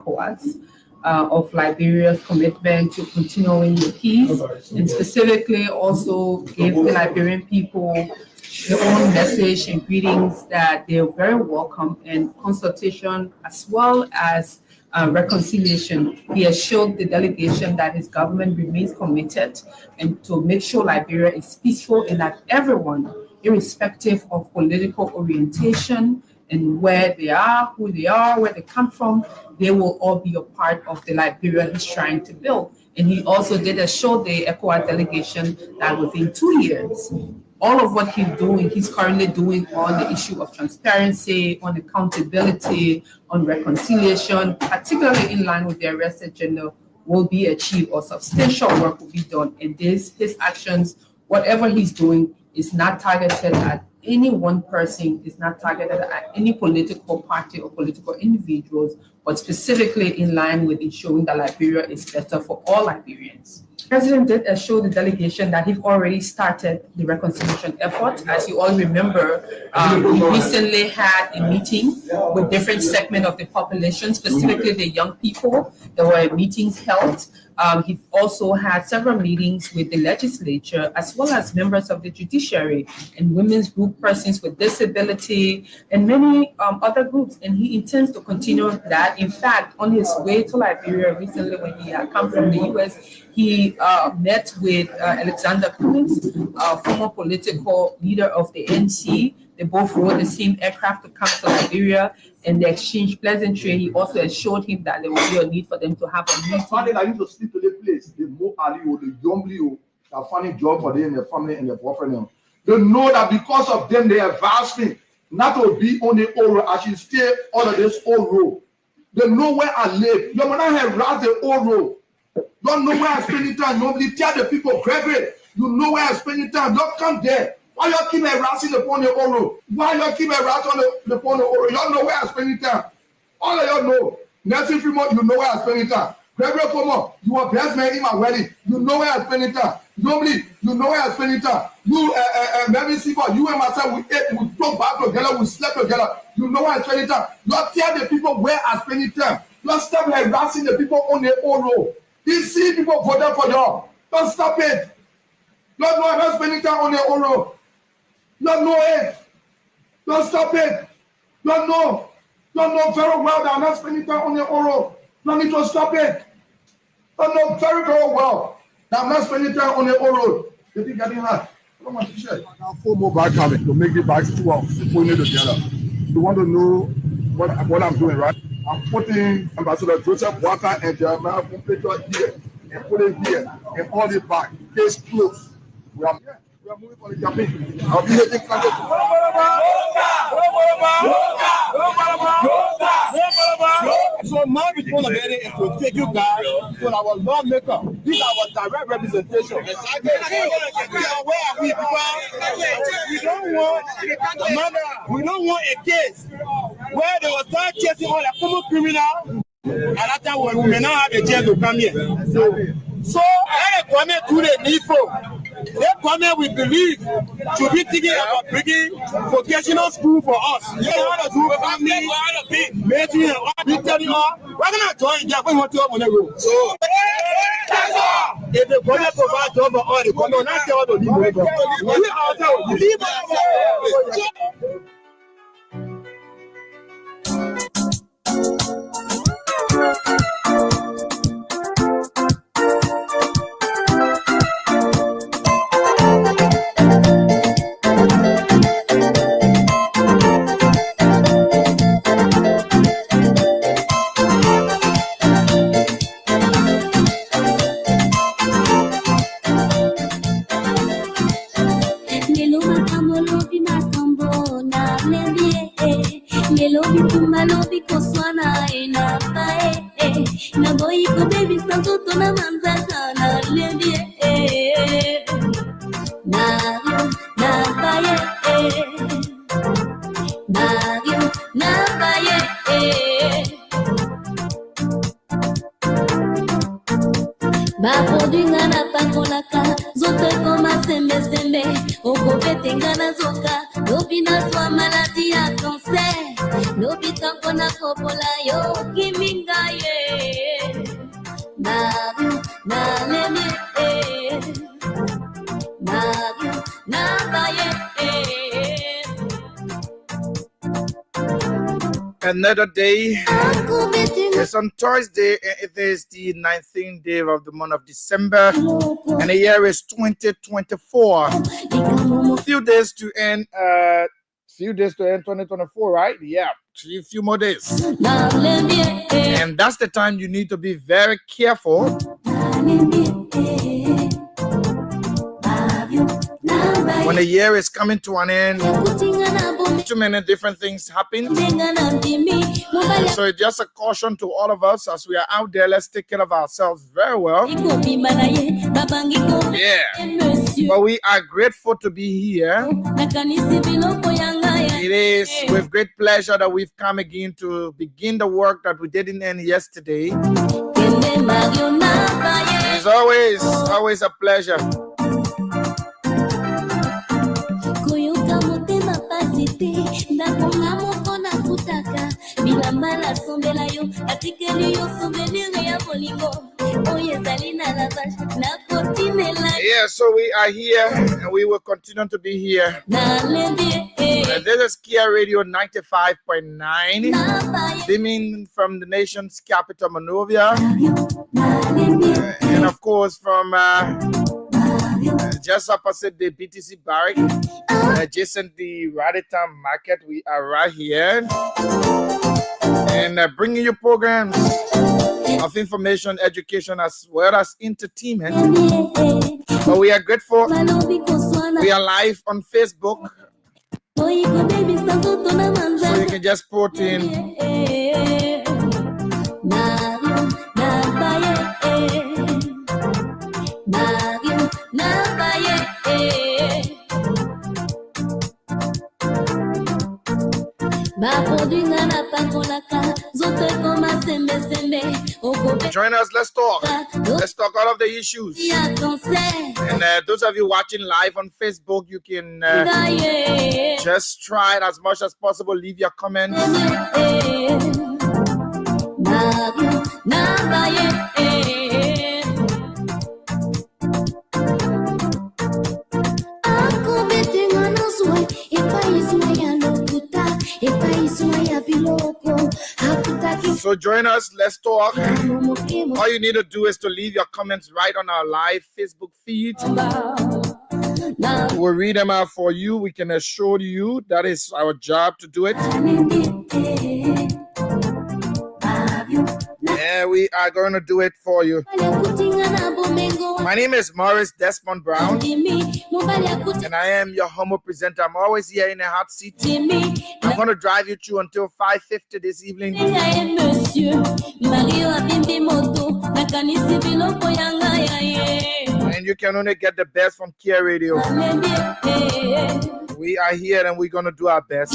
ECOWAS of Liberia's commitment to continuing the peace, and specifically also gave the Liberian people their own message and greetings that they are very welcome in consultation as well as reconciliation. He assured the delegation that his government remains committed and to make sure Liberia is peaceful and that everyone, irrespective of political orientation and where they are, who they are, where they come from, they will all be a part of the Liberia he's trying to build. And he also did assure the ECOWAS delegation that within 2 years, all of what he's currently doing on the issue of transparency, on accountability, on reconciliation, particularly in line with the arrest agenda, will be achieved or substantial work will be done. And his actions, whatever he's doing, is not targeted at any one person, is not targeted at any political party or political individuals, but specifically in line with ensuring that Liberia is better for all Liberians. The President did assure the delegation that he'd already started the reconciliation effort. As you all remember, we recently had a meeting with different segments of the population, specifically the young people. There were meetings held. He also had several meetings with the legislature, as well as members of the judiciary and women's group, persons with disability, and many other groups. And he intends to continue that. In fact, on his way to Liberia recently, when he had come from the US, he met with Alexander Cummings, former political leader of the NC. They both rode the same aircraft to come to Liberia, and they exchanged pleasantry. He also assured him that there will be a need for them to have a meeting. Funny that I used to sleep to the place. The Mo Ali or the Yombli are finding job for them and their family and their boyfriend. They know that because of them, they have asked me not to be on the old road. I should stay on this old road. They know where I live. Your man have raised the old road. Don't know where I spend time. Nobody tell the people, grab it. You know where I spend time. Don't come there. Why you keep harassing upon the old road? Why you keep harassing upon the old road? Y'all know where I spend time. All of y'all know. Next few months, you know where I spend time. Gabriel, come on. You are best man in my wedding. You know where I spend time. Nobody, you know where I spend time. You, Baby Siva, you and myself, we ate, we broke back together, we slept together. You know where I spend time. Lord, tell the people where I spend time. Lord, stop harassing the people on the old road. You see people voted for y'all. Don't stop it. Lord, no, I'm not spending time on the old road. Lord, know it. Don't stop it. Lord, know. Lord, know very well that I'm not spending time on the old road. Lord, need to stop it. Lord, know very, very well that I'm not spending time on the old road. You think getting hard? I don't want to share. Now 4 more bags coming to make the bags 2 out, putting it together. You want to know what I'm doing, right? I'm putting Ambassador Joseph Walker and Jeremiah Pumpejo here and put it here and all the back. Case closed. We are moving for the campaign. I'll be hitting So my responsibility is to take you guys to our lawmaker. These are our direct representation. Where are we? We don't want a case where they will start chasing all the common criminals. At that time, we may not have a chance to come here. So, any comment to the NIFO, they comment we believe to be thinking about bringing vocational school for us. You know how to do family, making we're going to join them. We want to open the room. So, if the government provide job for all the government, not tell them to leave us. Bapodingana pakolaka zote koma sembe sembe okopetengana zoka lobina swa maladi ya cancer lobita kona kopola yo kiminga ye Mario na lemi Mario na baye Another day. It's on Thursday, and it is the 19th day of the month of December, and the year is 2024. Few days to end 2024, right? Yeah, a few more days. And that's the time you need to be very careful. When the year is coming to an end, too many different things happen. So it's just a caution to all of us as we are out there. Let's take care of ourselves very well. Yeah. But we are grateful to be here. It is with great pleasure that we've come again to begin the work that we didn't end yesterday. It's always a pleasure. Yeah, so we are here and we will continue to be here. This is Kia Radio 95.9, beaming from the nation's capital, Monrovia, and of course from just opposite the BTC barrack, adjacent the Raditown Market. We are right here and bringing you programs of information, education, as well as entertainment. But we are grateful. We are live on Facebook, so you can just put in join us, let's talk. Let's talk all of the issues. And those of you watching live on Facebook, you can just try it as much as possible. Leave your comments. So join us, let's talk. All you need to do is to leave your comments right on our live Facebook feed. We'll read them out for you. We can assure you that is our job to do it. Yeah, we are going to do it for you. My name is Morris Desmond Brown, and I am your humble presenter. I'm always here in a hot seat. I'm going to drive you through until 5:50 this evening. And you can only get the best from Kia Radio. We are here and we're going to do our best.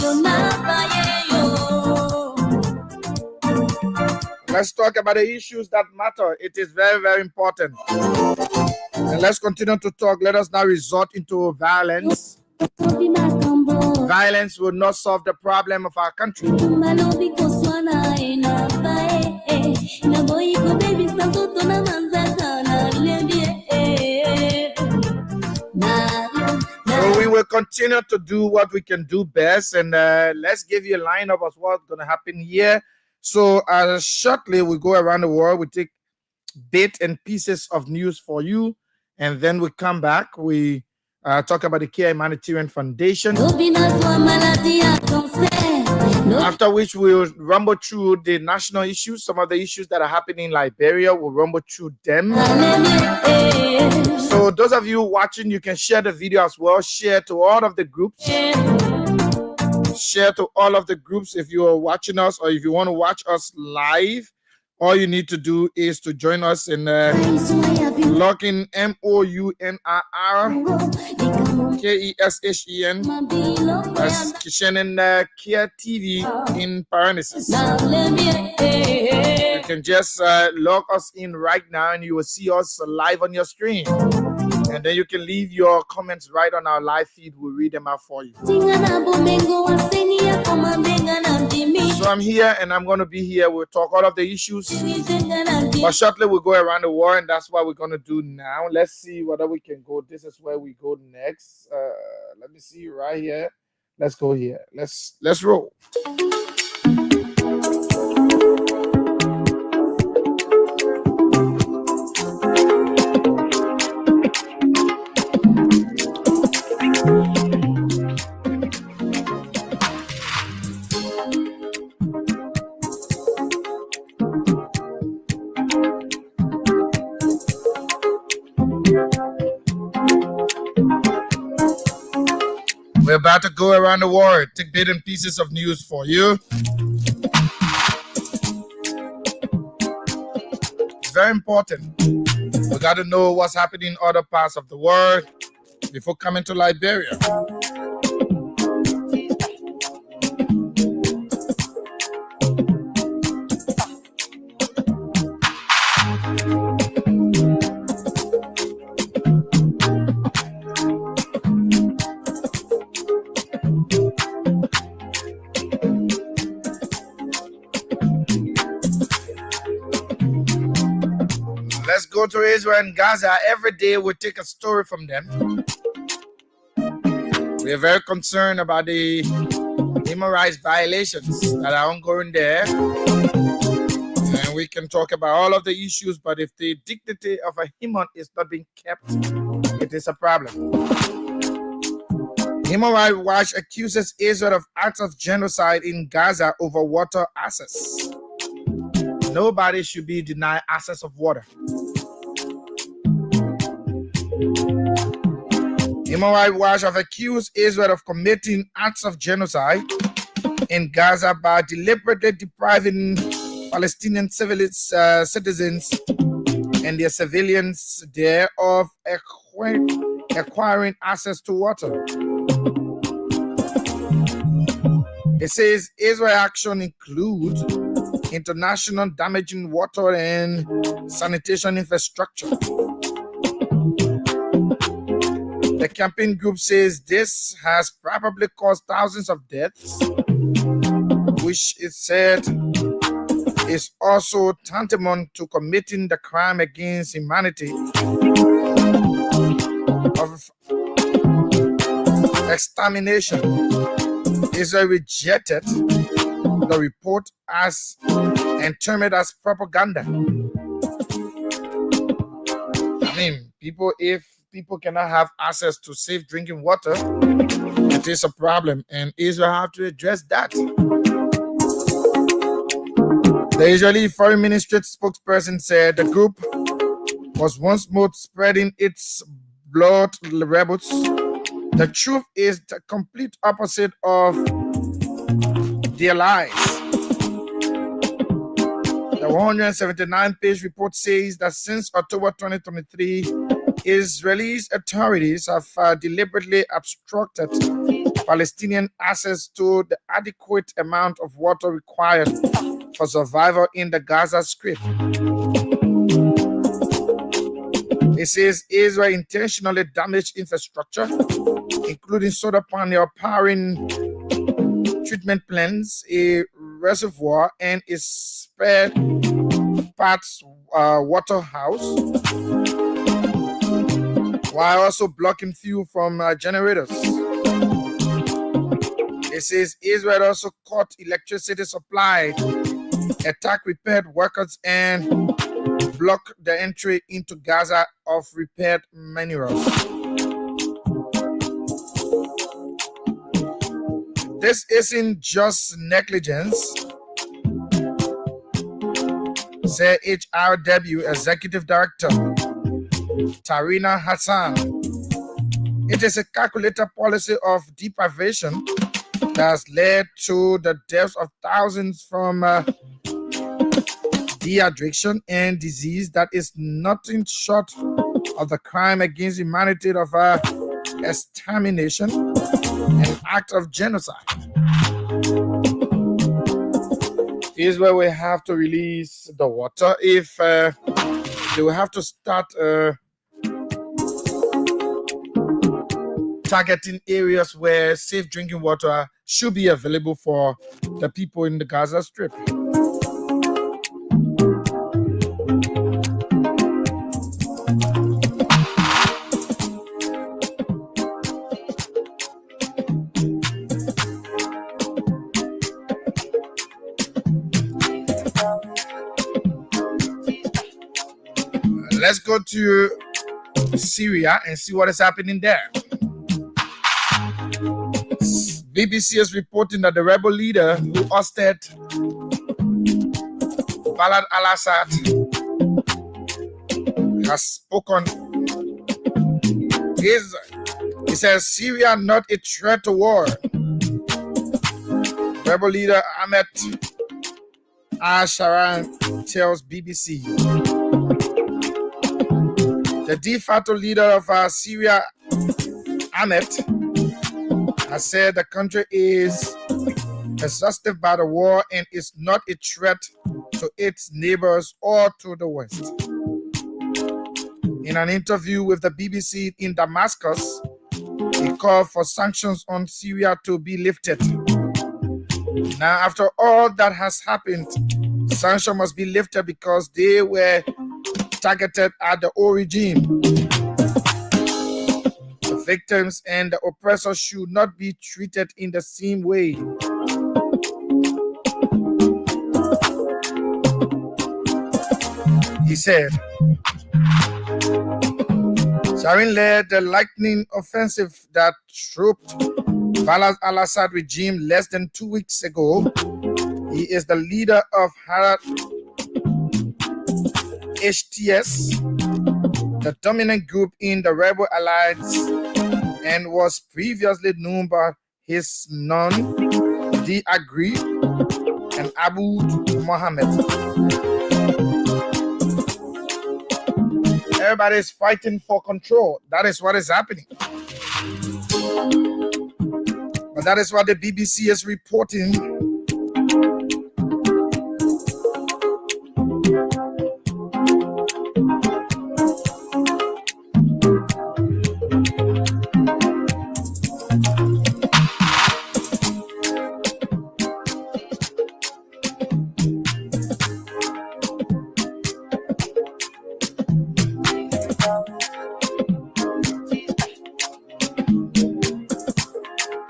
Let's talk about the issues that matter. It is very, very important. And let's continue to talk. Let us not resort into violence. Violence will not solve the problem of our country. So we will continue to do what we can do best. And let's give you a lineup of what's going to happen here. So shortly we go around the world. We take bits and pieces of news for you. And then we come back. We talk about the Care Humanitarian Foundation. After which we'll rumble through the national issues, some of the issues that are happening in Liberia. We'll rumble through them. So those of you watching, you can share the video as well. Share to all of the groups. Share to all of the groups if you are watching us, or if you want to watch us live. All you need to do is to join us in log in MOUNRKESHEN as Kishen and Kia TV in parentheses. You can just log us in right now and you will see us live on your screen. And then you can leave your comments right on our live feed. We'll read them out for you. So I'm here and I'm going to be here. We'll talk all of the issues. But shortly we'll go around the world, and that's what we're going to do now. Let's see whether we can go. This is where we go next. Let me see right here. Let's go here. Let's roll. We're about to go around the world, take bits and pieces of news for you. It's very important. We got to know what's happening in other parts of the world before coming to Liberia. Let's go to Israel and Gaza. Every day we take a story from them. We are very concerned about the human rights violations that are ongoing there. And we can talk about all of the issues, but if the dignity of a human is not being kept, it is a problem. Human Rights Watch accuses Israel of acts of genocide in Gaza over water access. Nobody should be denied access of water. Human Rights Watch have accused Israel of committing acts of genocide in Gaza by deliberately depriving Palestinian citizens and their civilians there of acquiring access to water. It says Israel action includes international damaging water and sanitation infrastructure. The campaign group says this has probably caused thousands of deaths, which it said is also tantamount to committing the crime against humanity of extermination. Israel rejected the report as and termed it as propaganda. I mean, if people cannot have access to safe drinking water, it is a problem, and Israel have to address that. The Israeli Foreign Ministry spokesperson said the group was once more spreading its blood rebels. The truth is the complete opposite of their lies. The 179-page report says that since October 2023, Israeli authorities have deliberately obstructed Palestinian access to the adequate amount of water required for survival in the Gaza Strip. It says Israel intentionally damaged infrastructure, including solar panel powering treatment plants, a reservoir, and a spare parts water house, while also blocking fuel from generators. It says Israel also cut electricity supply, attacked repaired workers, and blocked the entry into Gaza of repaired minerals. This isn't just negligence, said HRW Executive Director Tarina Hassan. It is a calculated policy of deprivation that has led to the deaths of thousands from dehydration and disease that is nothing short of the crime against humanity of extermination and act of genocide. is where we have to release the water. If they will have to start targeting areas where safe drinking water should be available for the people in the Gaza Strip. Let's go to Syria and see what is happening there. BBC is reporting that the rebel leader who ousted Bashar al-Assad has spoken. He says Syria not a threat to war. Rebel leader Ahmed al-Sharan tells BBC. The de facto leader of Syria, Ahmed, has said the country is exhausted by the war and is not a threat to its neighbors or to the West. In an interview with the BBC in Damascus, he called for sanctions on Syria to be lifted. Now, after all that has happened, sanctions must be lifted because they were targeted at the old regime. The victims and the oppressors should not be treated in the same way. He said, Sharin led the lightning offensive that stripped Bashar al-Assad regime less than 2 weeks ago. He is the leader of Harad HTS, the dominant group in the rebel alliance, and was previously known by his non D Agri and Abu Mohammed. Everybody is fighting for control. That is what is happening. But that is what the BBC is reporting.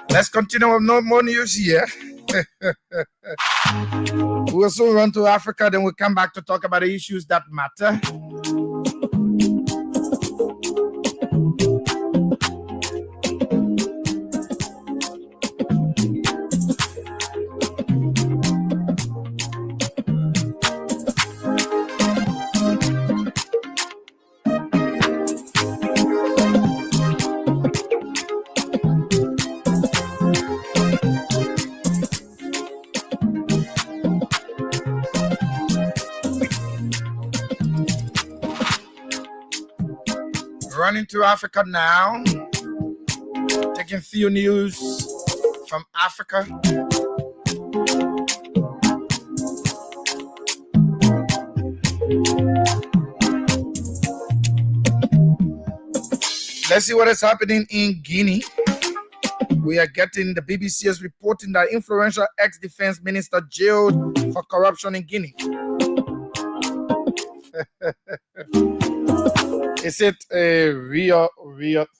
Let's continue with no more news here. We'll soon run to Africa, then we'll come back to talk about the issues that matter. Running to Africa now, taking few news from Africa. Let's see what is happening in Guinea. We are getting the BBC is reporting that influential ex-defense minister jailed for corruption in Guinea. Is it a real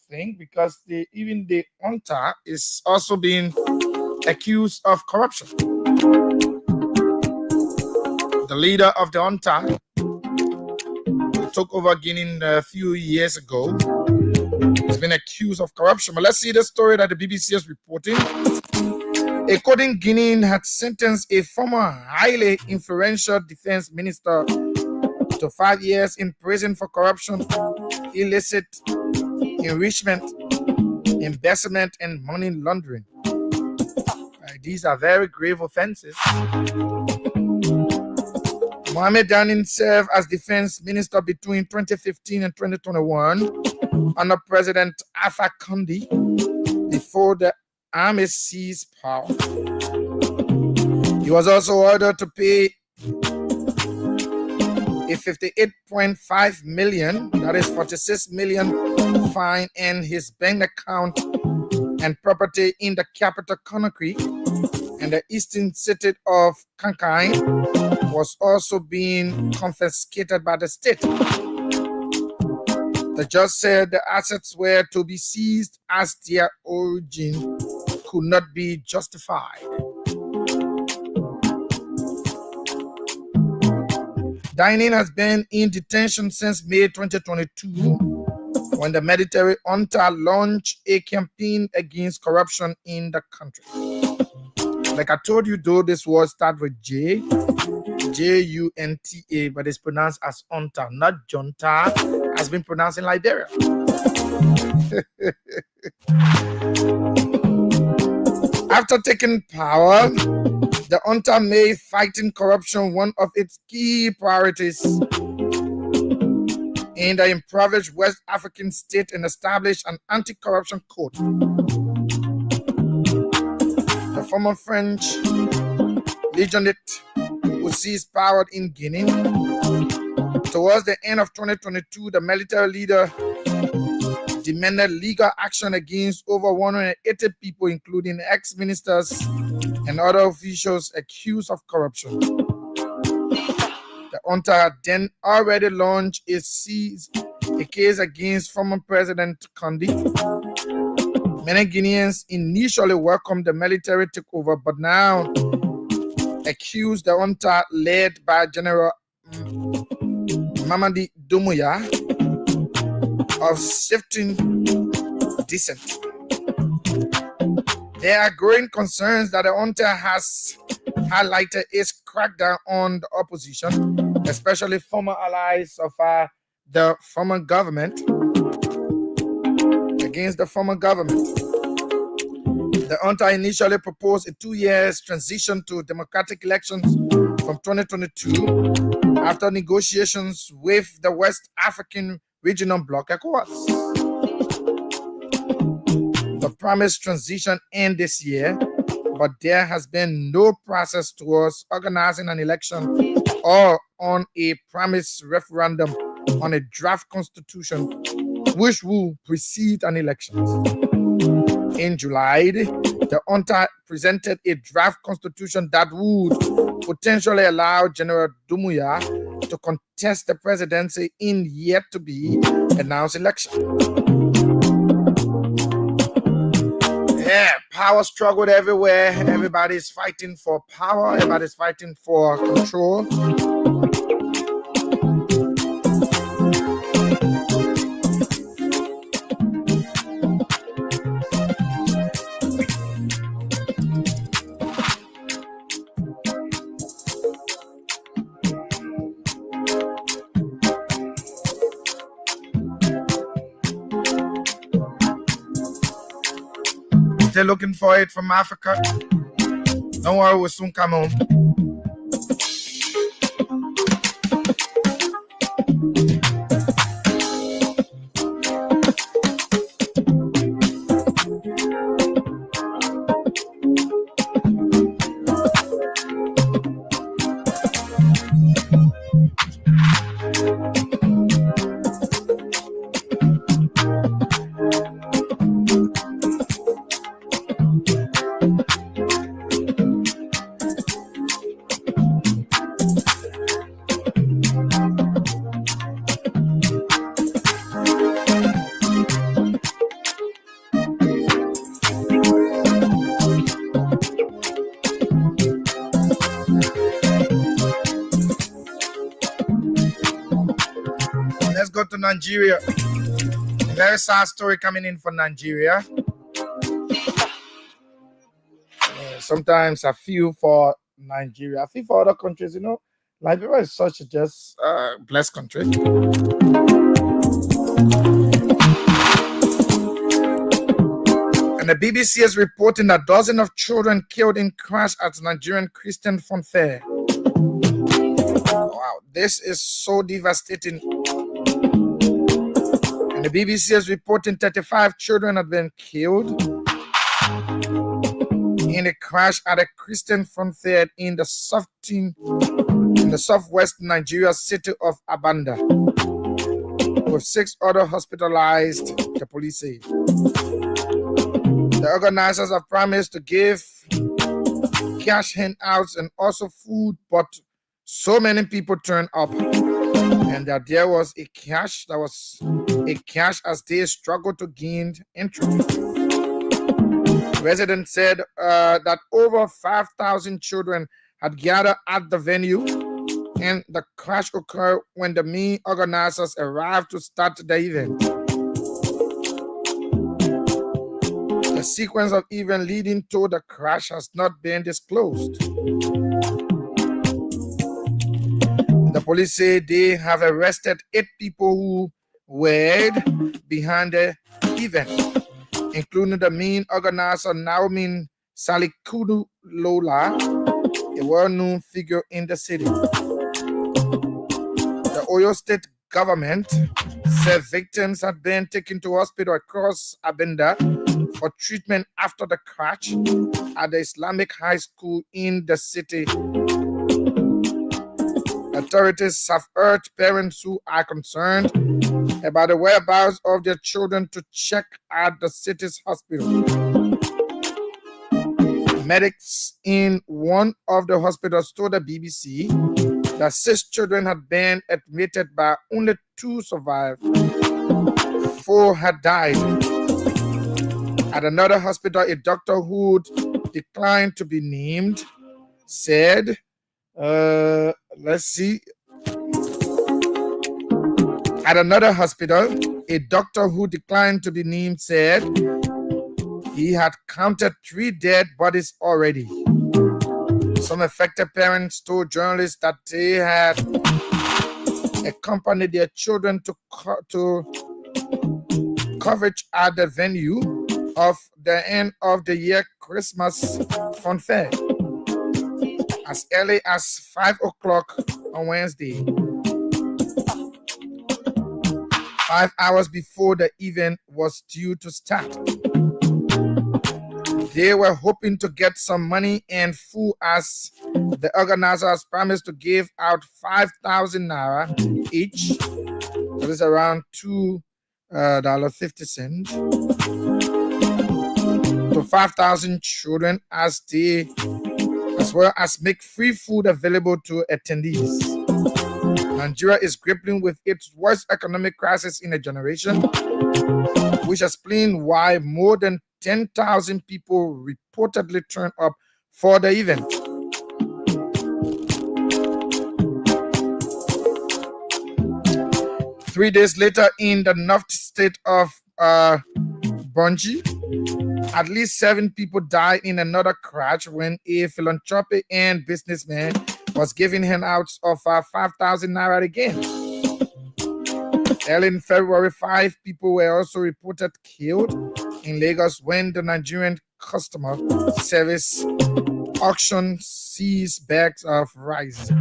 thing? Because even the UNTA is also being accused of corruption. The leader of the UNTA, who took over Guinea a few years ago, has been accused of corruption. But let's see the story that the BBC is reporting. A court in Guinea had sentenced a former highly influential defense minister to 5 years in prison for corruption, illicit enrichment, embezzlement, and money laundering. These are very grave offenses. Mohamed Danin served as defense minister between 2015 and 2021 under President Alpha Conde before the army seized power. He was also ordered to pay a 58.5 million, that is 46 million fine, in his bank account and property in the capital Conakry and the eastern city of Kankai was also being confiscated by the state. The judge said the assets were to be seized as their origin could not be justified. Dining has been in detention since May 2022 when the military junta launched a campaign against corruption in the country. Like I told you, though, this word starts with J, J-U-N-T-A, but it's pronounced as junta, not junta, has been pronounced in Liberia. After taking power, the junta made fighting corruption one of its key priorities in the impoverished West African state and established an anti-corruption code. The former French legionnaire who seized power in Guinea. Towards the end of 2022, the military leader demanded legal action against over 180 people, including ex-ministers and other officials accused of corruption. The junta had then already launched a case against former President Condé. Many Guineans initially welcomed the military takeover, but now accused the junta led by General Mamadi Doumbouya of shifting dissent. There are growing concerns that the junta has highlighted its crackdown on the opposition, especially former allies of the former government, against the former government. The junta initially proposed a 2-year transition to democratic elections from 2022 after negotiations with the West African Regional Bloc ECOWAS. The promised transition ends this year, but there has been no process towards organizing an election or on a promised referendum on a draft constitution which will precede an election. In July, the junta presented a draft constitution that would potentially allow General Doumbouya to contest the presidency in yet to be announced election. Yeah, power struggled everywhere. Everybody's fighting for power. Everybody's fighting for control. They're looking for it from Africa. Don't worry, we'll soon come home. Let's go to Nigeria. A very sad story coming in from Nigeria. Sometimes I feel for Nigeria. I feel for other countries, you know. Liberia is such a just blessed country. And the BBC is reporting that dozens of children killed in crash at Nigerian Christian fun fair. Wow, this is so devastating. And the BBC is reporting 35 children have been killed in a crash at a Christian fun fair in the southwest Nigeria city of Abanda, with 6 others hospitalized, the police say. The organizers have promised to give cash handouts and also food, but so many people turned up, and that there was a cash as they struggled to gain entry. Residents said that over 5,000 children had gathered at the venue, and the crash occurred when the main organizers arrived to start the event. The sequence of events leading to the crash has not been disclosed. The police say they have arrested 8 people who were behind the event, including the main organizer Naomi Salikudu Lola, a well-known figure in the city. The Oyo State government said victims had been taken to hospital across Abenda for treatment after the crash at the Islamic high school in the city. Authorities have urged parents who are concerned about the whereabouts of their children to check at the city's hospital. Medics in one of the hospitals told the BBC that 6 children had been admitted, but only 2 survived. 4 had died. At another hospital, a doctor who declined to be named said, At another hospital, a doctor who declined to be named said he had counted 3 dead bodies already. Some affected parents told journalists that they had accompanied their children to coverage at the venue of the end of the year Christmas fun fair as early as 5 o'clock on Wednesday, 5 hours before the event was due to start. They were hoping to get some money and food as the organizers promised to give out 5,000 naira each. That is around $2.50 to 5,000 children as well as make free food available to attendees. Nigeria is grappling with its worst economic crisis in a generation, which explains why more than 10,000 people reportedly turned up for the event. Three days later, in the north state of Bonji, at least 7 people died in another crash when a philanthropic and businessman was giving handouts of 5,000 naira again. Early in February, 5 people were also reported killed in Lagos when the Nigerian Customer Service auction seized bags of rice.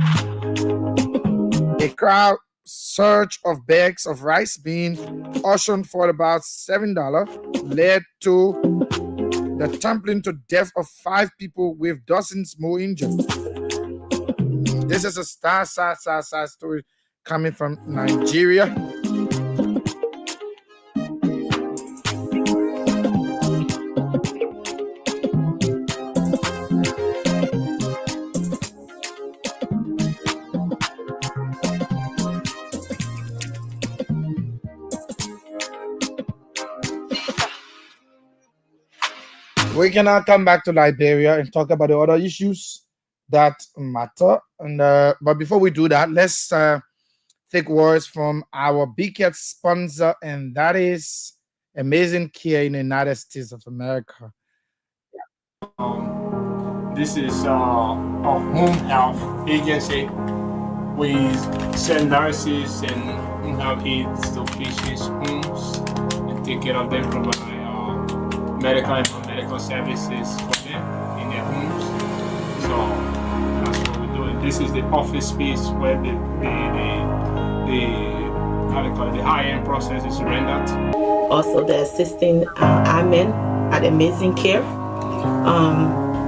A crowd surge of bags of rice being auctioned for about $7 led to the trampling to death of 5 people with dozens more injured. This is a sad story coming from Nigeria. We can now come back to Liberia and talk about the other issues that matter. And but before we do that, let's take words from our BCAT sponsor, and that is Amazing Care in the United States of America. This is a home health agency. We send nurses and home health aides to patients' homes and take care of them, provide medical and non-medical services for them in their homes. So that's what we're doing. This is the office space where the high-end process is rendered. Also the assisting admin at Amazing Care.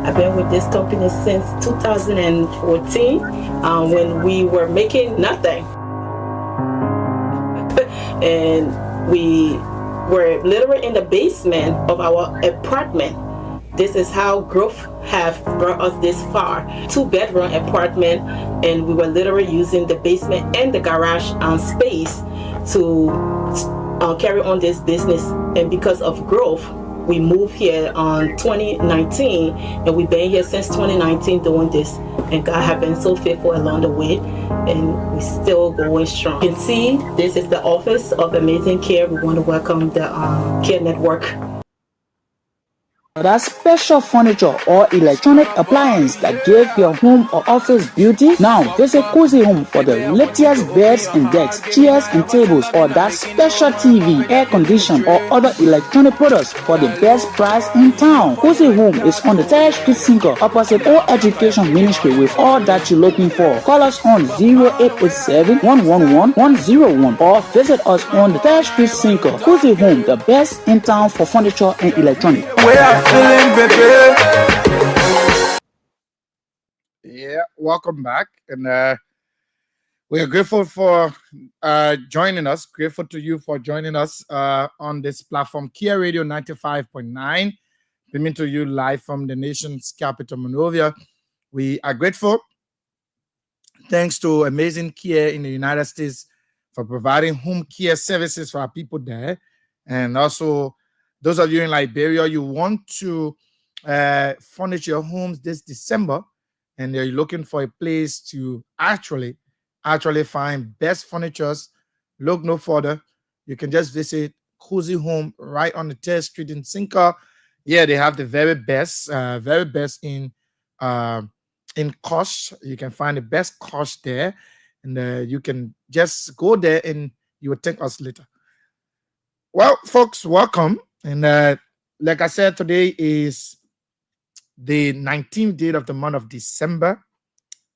I've been with this company since 2014 when we were making nothing. And we were literally in the basement of our apartment. This is how growth have brought us this far. 2-bedroom apartment, and we were literally using the basement and the garage space to carry on this business. And because of growth, we moved here on 2019, and we've been here since 2019 doing this. And God has been so faithful along the way, and we're still going strong. You can see this is the office of Amazing Care. We want to welcome the Care Network. That special furniture or electronic appliance that give your home or office beauty? Now visit Cozy Home for the latest beds and decks, chairs and tables, or that special TV, air condition, or other electronic products for the best price in town. Cozy Home is on the 3rd Street Single opposite All Education Ministry with all that you're looking for. Call us on 0887-111-101 or visit us on the 3rd Street Single. Cozy Home, the best in town for furniture and electronic. Yeah, welcome back, and we are grateful for joining us. Grateful to you for joining us on this platform, Kia Radio 95.9, coming to you live from the nation's capital, Monrovia. We are grateful. Thanks to Amazing Care in the United States for providing home care services for our people there, and also those of you in Liberia, you want to furnish your homes this December, and you're looking for a place to actually find best furnitures. Look no further. You can just visit Cozy Home right on the 3rd Street in Sinka. Yeah, they have the very best in cost. You can find the best cost there, and you can just go there, and you will thank us later. Well, folks, welcome. And like I said, today is the 19th day of the month of December,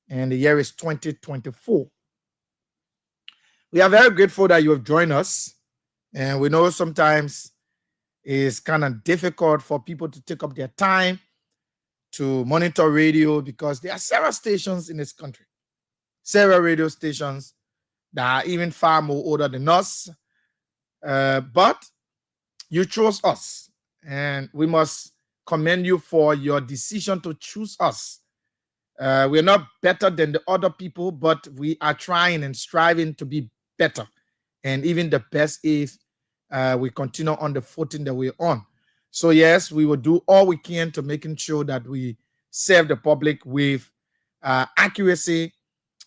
and the year is 2024. We are very grateful that you have joined us, and we know sometimes it's kind of difficult for people to take up their time to monitor radio because there are several stations in this country, several radio stations that are even far more older than us, but you chose us, and we must commend you for your decision to choose us. We're not better than the other people, but we are trying and striving to be better, and even the best if we continue on the footing that we're on. So yes, we will do all we can to making sure that we serve the public with accuracy,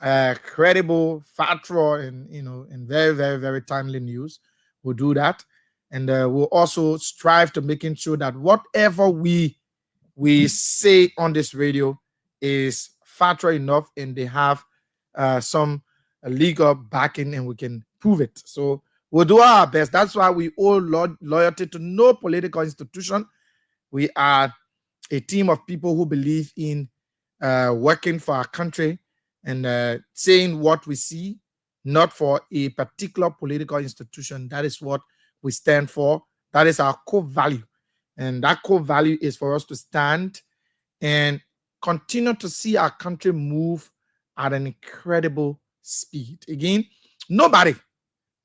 credible, factual, and very, very, very timely news. We'll do that. And we'll also strive to making sure that whatever we say on this radio is factual enough, and they have some legal backing, and we can prove it. So we'll do our best. That's why we owe loyalty to no political institution. We are a team of people who believe in working for our country and saying what we see, not for a particular political institution. That is what we stand for. That is our core value. And that core value is for us to stand and continue to see our country move at an incredible speed. Again, nobody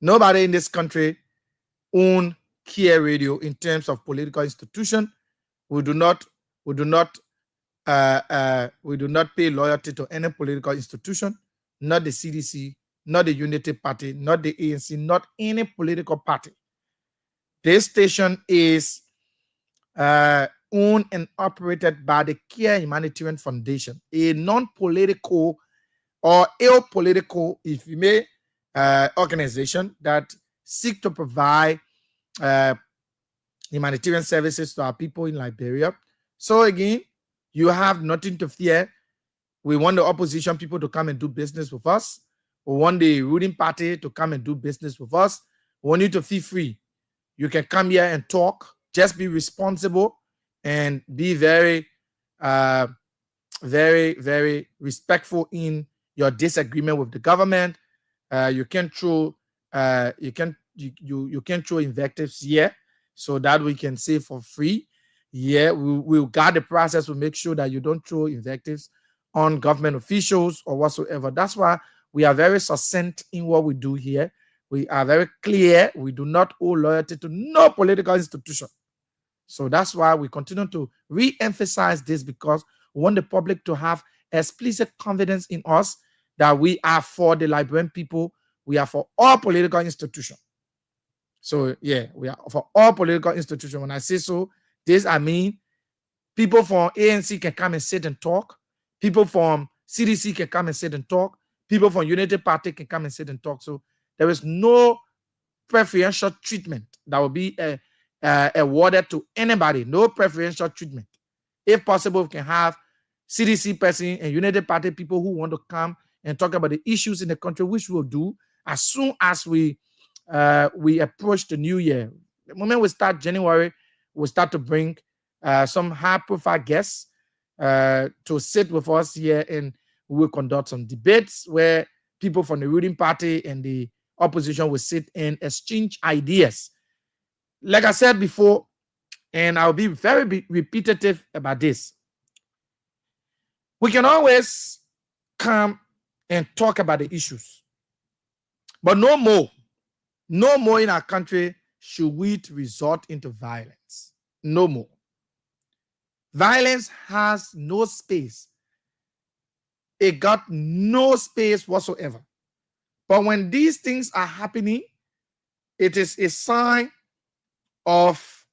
in this country own Kia Radio in terms of political institution. We do not pay loyalty to any political institution, not the CDC, not the Unity Party, not the ANC, not any political party. This station is owned and operated by the Care Humanitarian Foundation, a non-political or apolitical, if you may, organization that seek to provide humanitarian services to our people in Liberia. So again, you have nothing to fear. We want the opposition people to come and do business with us. We want the ruling party to come and do business with us. We want you to feel free. You can come here and talk. Just be responsible and be very, very, very respectful in your disagreement with the government. You can throw invectives here so that we can say for free. Yeah, we'll guard the process. We'll make sure that you don't throw invectives on government officials or whatsoever. That's why we are very succinct in what we do here. We are very clear. We do not owe loyalty to no political institution. So that's why we continue to re-emphasize this, because we want the public to have explicit confidence in us that we are for the Liberian people. We are for all political institutions. So yeah, we are for all political institutions. When I say so, this I mean people from ANC can come and sit and talk. People from CDC can come and sit and talk. People from United Party can come and sit and talk. So there is no preferential treatment that will be awarded to anybody. No preferential treatment. If possible, we can have CDC person and United Party people who want to come and talk about the issues in the country, which we'll do as soon as we approach the new year. The moment we start January, we'll start to bring some high-profile guests to sit with us here, and we will conduct some debates where people from the ruling party and the opposition will sit and exchange ideas. Like I said before, and I'll be very repetitive about this, we can always come and talk about the issues, but no more in our country should we resort into violence. No more. Violence has no space. It got no space whatsoever. But when these things are happening, it is a sign of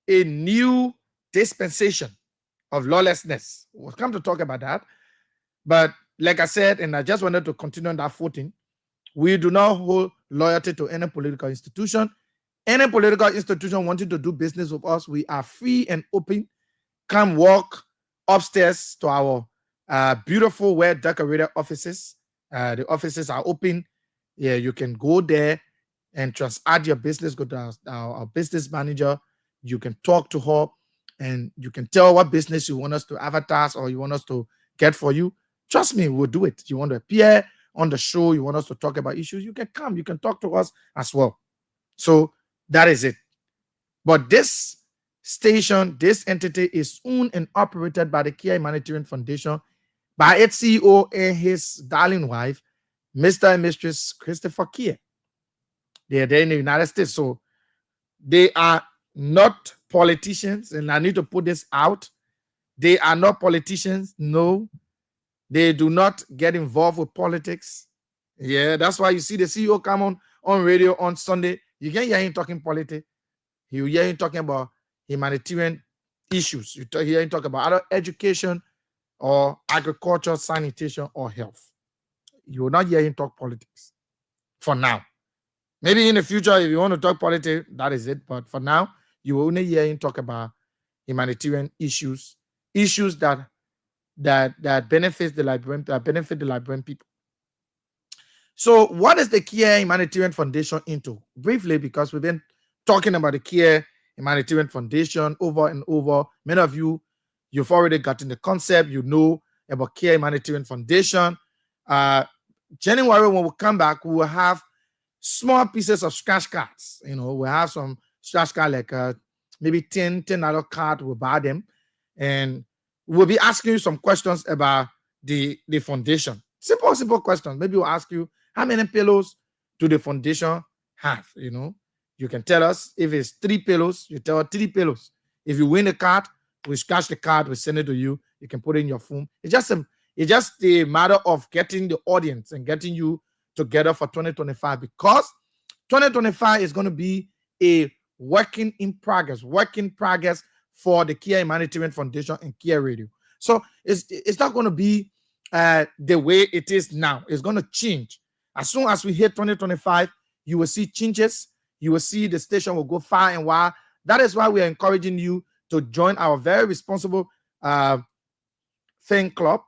a new dispensation of lawlessness. We'll come to talk about that. But like I said, and I just wanted to continue on that footing, we do not hold loyalty to any political institution. Any political institution wanting to do business with us, we are free and open. Come walk upstairs to our beautiful, well-decorated offices. The offices are open. Yeah, you can go there and transact your business. Go to our business manager. You can talk to her, and you can tell what business you want us to advertise or you want us to get for you. Trust me, we'll do it. You want to appear on the show, you want us to talk about issues, you can come. You can talk to us as well. So that is it. But this station, this entity is owned and operated by the Kia Humanitarian Foundation, by its CEO and his darling wife, Mr. and Mistress Christopher Kia. They are there in the United States. So they are not politicians, and I need to put this out. They are not politicians. No, they do not get involved with politics. Yeah, that's why you see the CEO come on radio on Sunday. You can hear him talking politics. You hear him talking about humanitarian issues. You hear him talk about either education or agriculture, sanitation, or health. You will not hear him talk politics for now. Maybe in the future, if you want to talk politics, that is it. But for now, you will only hear him talk about humanitarian issues that benefit the Liberian people. So, what is the Kia Humanitarian Foundation into? Briefly, because we've been talking about the Kia Humanitarian Foundation over and over. Many of you, you've already gotten the concept. You know about Kia Humanitarian Foundation. January, when we come back, we will have small pieces of scratch cards. We'll have some scratch cards like maybe $10 card. We'll buy them, and we'll be asking you some questions about the foundation. Simple questions. Maybe we'll ask you, how many pillows do the foundation have? You can tell us. If it's 3 pillows, you tell us 3 pillows. If you win the card, we scratch the card, we send it to you. You can put it in your phone. It's just a matter of getting the audience and getting you together for 2025, because 2025 is going to be a work in progress for the Kia Humanitarian Foundation and Kia Radio. So it's not going to be the way it is now. It's going to change. As soon as we hit 2025, you will see changes. You will see the station will go far and wide. That is why we are encouraging you to join our very responsible fan club.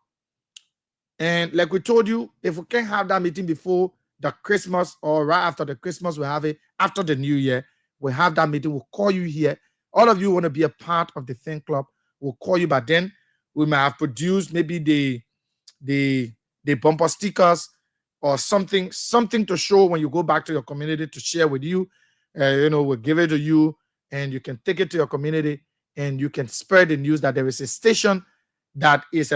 And like we told you, if we can't have that meeting before the Christmas or right after the Christmas, we'll have it after the New Year. We'll have that meeting. We'll call you here. All of you want to be a part of the fan club, we'll call you. By then, we might have produced maybe the bumper stickers or something to show when you go back to your community to share with you. We'll give it to you, and you can take it to your community and you can spread the news that there is a station that is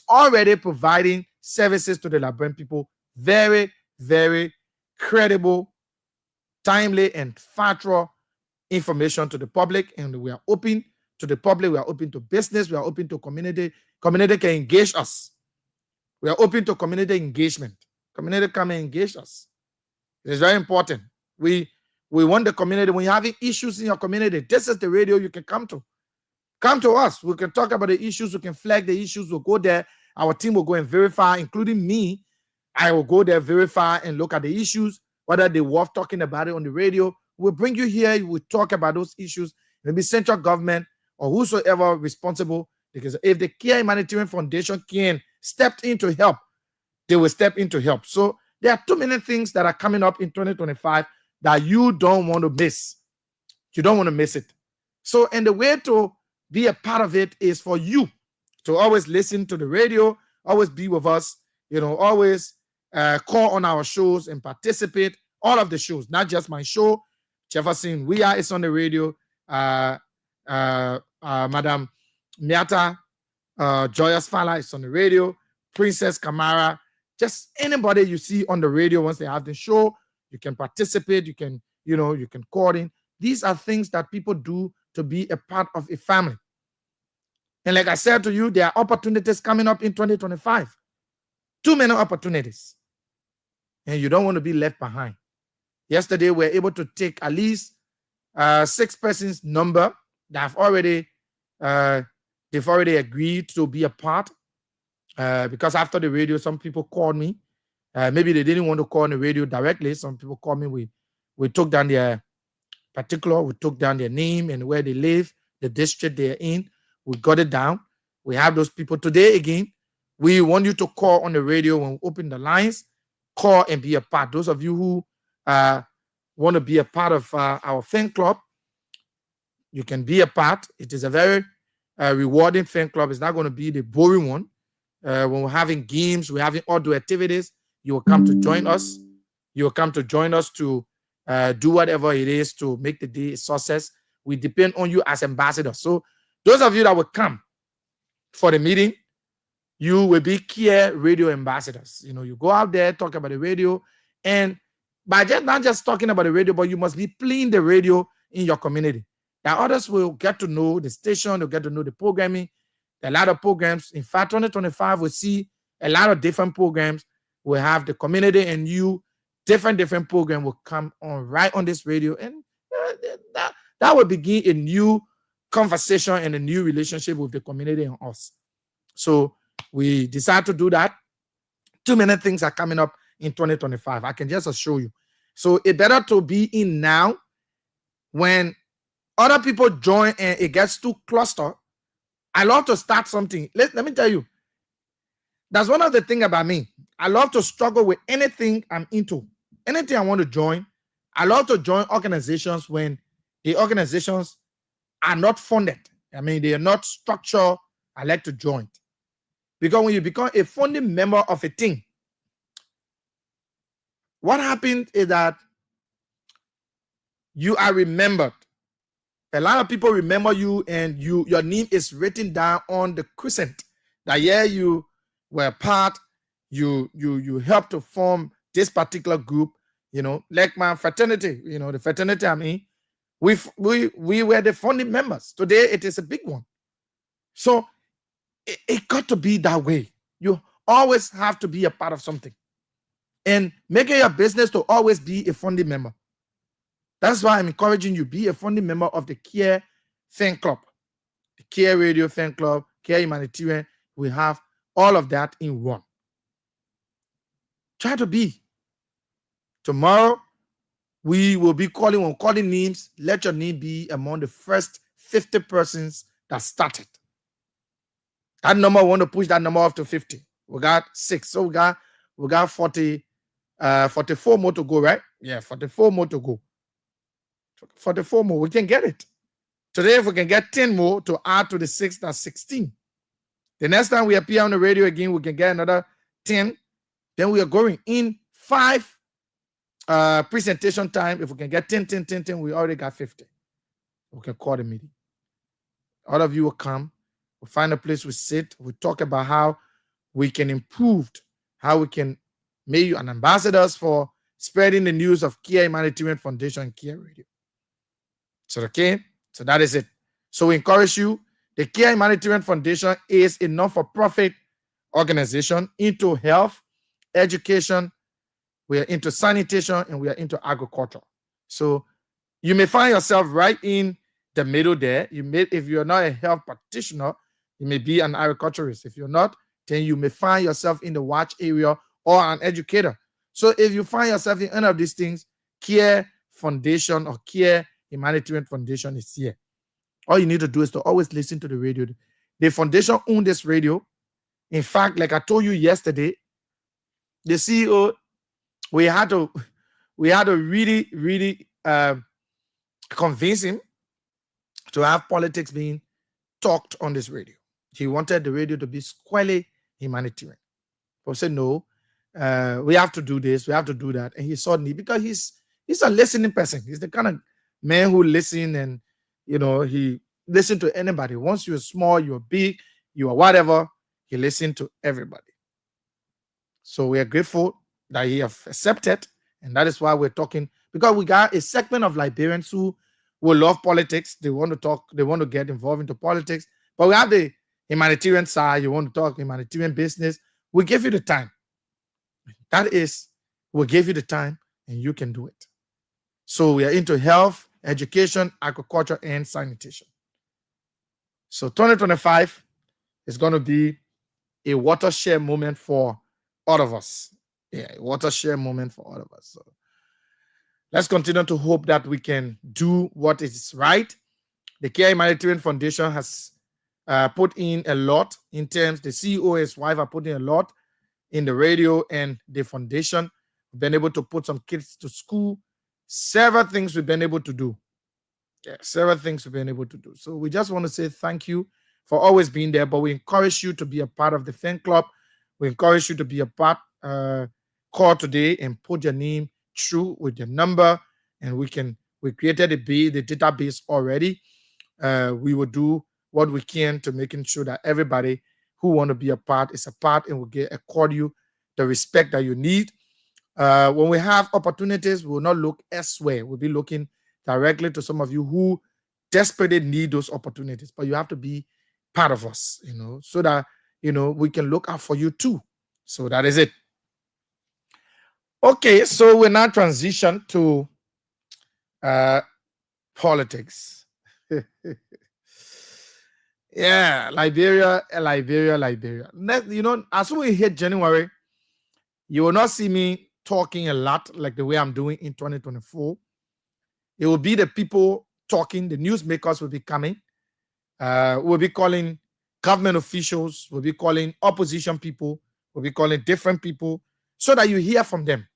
already providing services to the Liberian people. Very, very credible, timely, and factual information to the public. And we are open to the public. We are open to business. We are open to community. Community can engage us. We are open to community engagement. Community come and engage us. It is very important. We want the community. When you're having issues in your community, this is the radio you can come to. Come to us. We can talk about the issues. We can flag the issues. We'll go there. Our team will go and verify, including me. I will go there, verify, and look at the issues, whether they were talking about it on the radio. We'll bring you here. We'll talk about those issues. Maybe central government or whosoever responsible. Because if the Care Humanitarian Foundation can step in to help, they will step in to help. So there are too many things that are coming up in 2025 that you don't want to miss. You don't want to miss it. So, and the way to be a part of it is for you to always listen to the radio, always be with us, always call on our shows and participate. All of the shows, not just my show. Jefferson is on the radio. Madam Miata Joyous Fala is on the radio. Princess Kamara, just anybody you see on the radio once they have the show, you can participate. You can call in. These are things that people do to be a part of a family. And like I said to you, there are opportunities coming up in 2025. Too many opportunities. And you don't want to be left behind. Yesterday, we were able to take at least 6 persons number that have already they've already agreed to be a part. Because after the radio, some people called me. Maybe they didn't want to call on the radio directly. Some people called me. We took down their particular, we took down their name and where they live, the district they're in. We got it down. We have those people today again. We want you to call on the radio when we open the lines. Call and be a part. Those of you who want to be a part of our fan club, you can be a part. It is a very rewarding fan club. It's not going to be the boring one. When we're having games, we're having outdoor activities, you will come to join us. You will come to join us to do whatever it is to make the day a success. We depend on you as ambassadors. So those of you that will come for the meeting, you will be Care Radio ambassadors. You go out there, talk about the radio, and by not just talking about the radio, but you must be playing the radio in your community. That others will get to know the station, they'll get to know the programming. A lot of programs. In fact, 2025, we'll see a lot of different programs. We'll have the community and you, different program will come on right on this radio. And that will begin a new conversation and a new relationship with the community and us. So we decided to do that. Too many things are coming up in 2025. I can just assure you. So it's better to be in now. When other people join and it gets too clustered, I love to start something. Let me tell you, that's one of the things about me. I love to struggle with anything I'm into, anything I want to join. I love to join organizations when the organizations are not funded. I mean, they are not structured. I like to join. Because when you become a founding member of a thing, what happens is that you are remembered. A lot of people remember you, and your name is written down on the crescent. That you were part, you helped to form this particular group, like my fraternity, the fraternity I'm in, we were the founding members. Today it is a big one. So it got to be that way. You always have to be a part of something. And make it your business to always be a founding member. That's why I'm encouraging you, be a founding member of the Care Fan Club, the Care Radio Fan Club, Care Humanitarian. We have all of that in one. Try to be. Tomorrow, we will be calling names. Let your name be among the first 50 persons that started. That number, we want to push that number up to 50. We got 6. So we got 44 more to go, right? Yeah, 44 more to go. 44 more, we can get it. Today, if we can get 10 more to add to the 6, that's 16. The next time we appear on the radio again, we can get another 10. Then we are going in 5 presentation time. If we can get 10, we already got 50. We can call the meeting. All of you will come. We'll find a place we sit. We'll talk about how we can improve, how we can make you an ambassadors for spreading the news of Kia Humanitarian Foundation and Kia Radio. So, okay, so that is it. So we encourage you. The Kia Humanitarian Foundation is a non-for-profit organization into health, education, we are into sanitation, and we are into agriculture. So you may find yourself right in the middle there. If you're not a health practitioner, you may be an agriculturist. If you're not, then you may find yourself in the watch area or an educator. So if you find yourself in any of these things, Care Foundation or Care Humanitarian Foundation is here. All you need to do is to always listen to the radio. The foundation owns this radio. In fact, like I told you yesterday, the CEO, we had to really convince him to have politics being talked on this radio. He wanted the radio to be squarely humanitarian. But said no, we have to do this, we have to do that, and he saw me because he's a listening person. He's the kind of man who listens, and he listens to anybody. Once you're small, you're big, you are whatever, he listens to everybody. So we are grateful that he have accepted, and that is why we're talking, because we got a segment of Liberians who will love politics. They want to talk, they want to get involved into politics, but we have the humanitarian side. You want to talk humanitarian business, we give you the time. That is, we'll give you the time and you can do it. So we are into health, education, agriculture, and sanitation. So 2025 is going to be a watershed moment for all of us. Yeah, a watershed moment for all of us. So let's continue to hope that we can do what is right. The Care Humanitarian Foundation has put in a lot in terms, the CEO and his wife are putting a lot in the radio and the foundation. We've been able to put some kids to school. Several things we've been able to do. Yeah, several things we've been able to do. So we just want to say thank you for always being there, but we encourage you to be a part of the fan club. We encourage you to be a part, call today and put your name through with your number, and we created the database already. We will do what we can to making sure that everybody who want to be a part is a part, and will accord you the respect that you need. When we have opportunities, we will not look elsewhere. We'll be looking directly to some of you who desperately need those opportunities. But you have to be part of us, so that we can look out for you too. So that is it. Okay, so we now transition to politics. Yeah, Liberia. As soon as we hit January, you will not see me talking a lot like the way I'm doing in 2024. It will be the people talking, the newsmakers will be coming. We'll be calling government officials, we'll be calling opposition people, we'll be calling different people, so that you hear from them.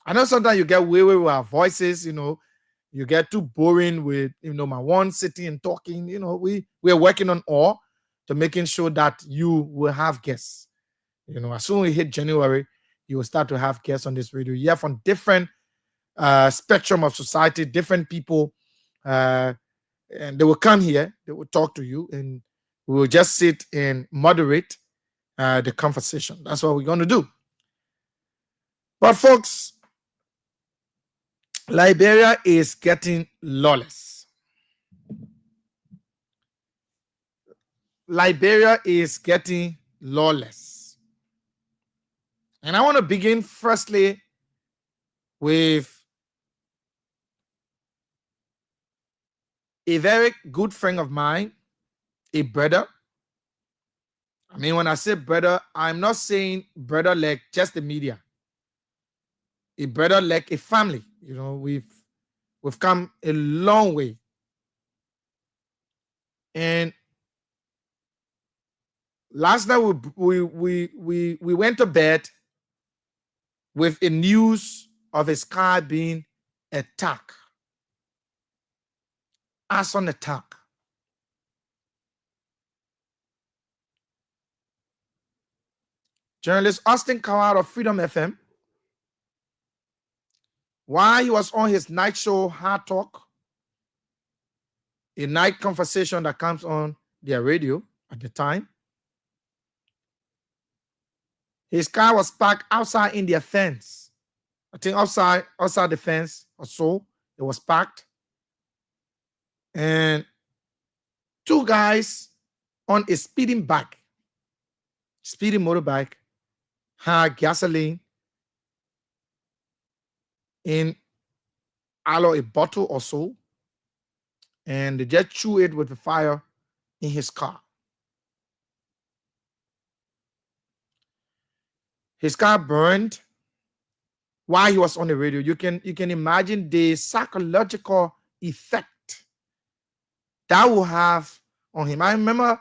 I know sometimes you get weary with our voices, you get too boring with, my one sitting and talking. We are working on all to making sure that you will have guests. As soon as we hit January, you will start to have guests on this radio. You have from different spectrum of society, different people, and they will come here, they will talk to you, and we will just sit and moderate the conversation. That's what we're going to do. But folks, Liberia is getting lawless. Liberia is getting lawless. And I want to begin firstly with a very good friend of mine, a brother. I mean, when I say brother, I'm not saying brother like just the media. A brother like a family. We've come a long way. And last night we went to bed with a news of his car being attacked. Arson attack. Journalist Austin Kawar of Freedom FM, while he was on his night show, Hard Talk, a night conversation that comes on their radio at the time. His car was parked outside in their fence. I think outside the fence or so. It was parked. And two guys on a speeding motorbike, had gasoline in a bottle or so, and they just threw it with the fire in his car. His car burned while he was on the radio. You can imagine the psychological effect that will have on him. I remember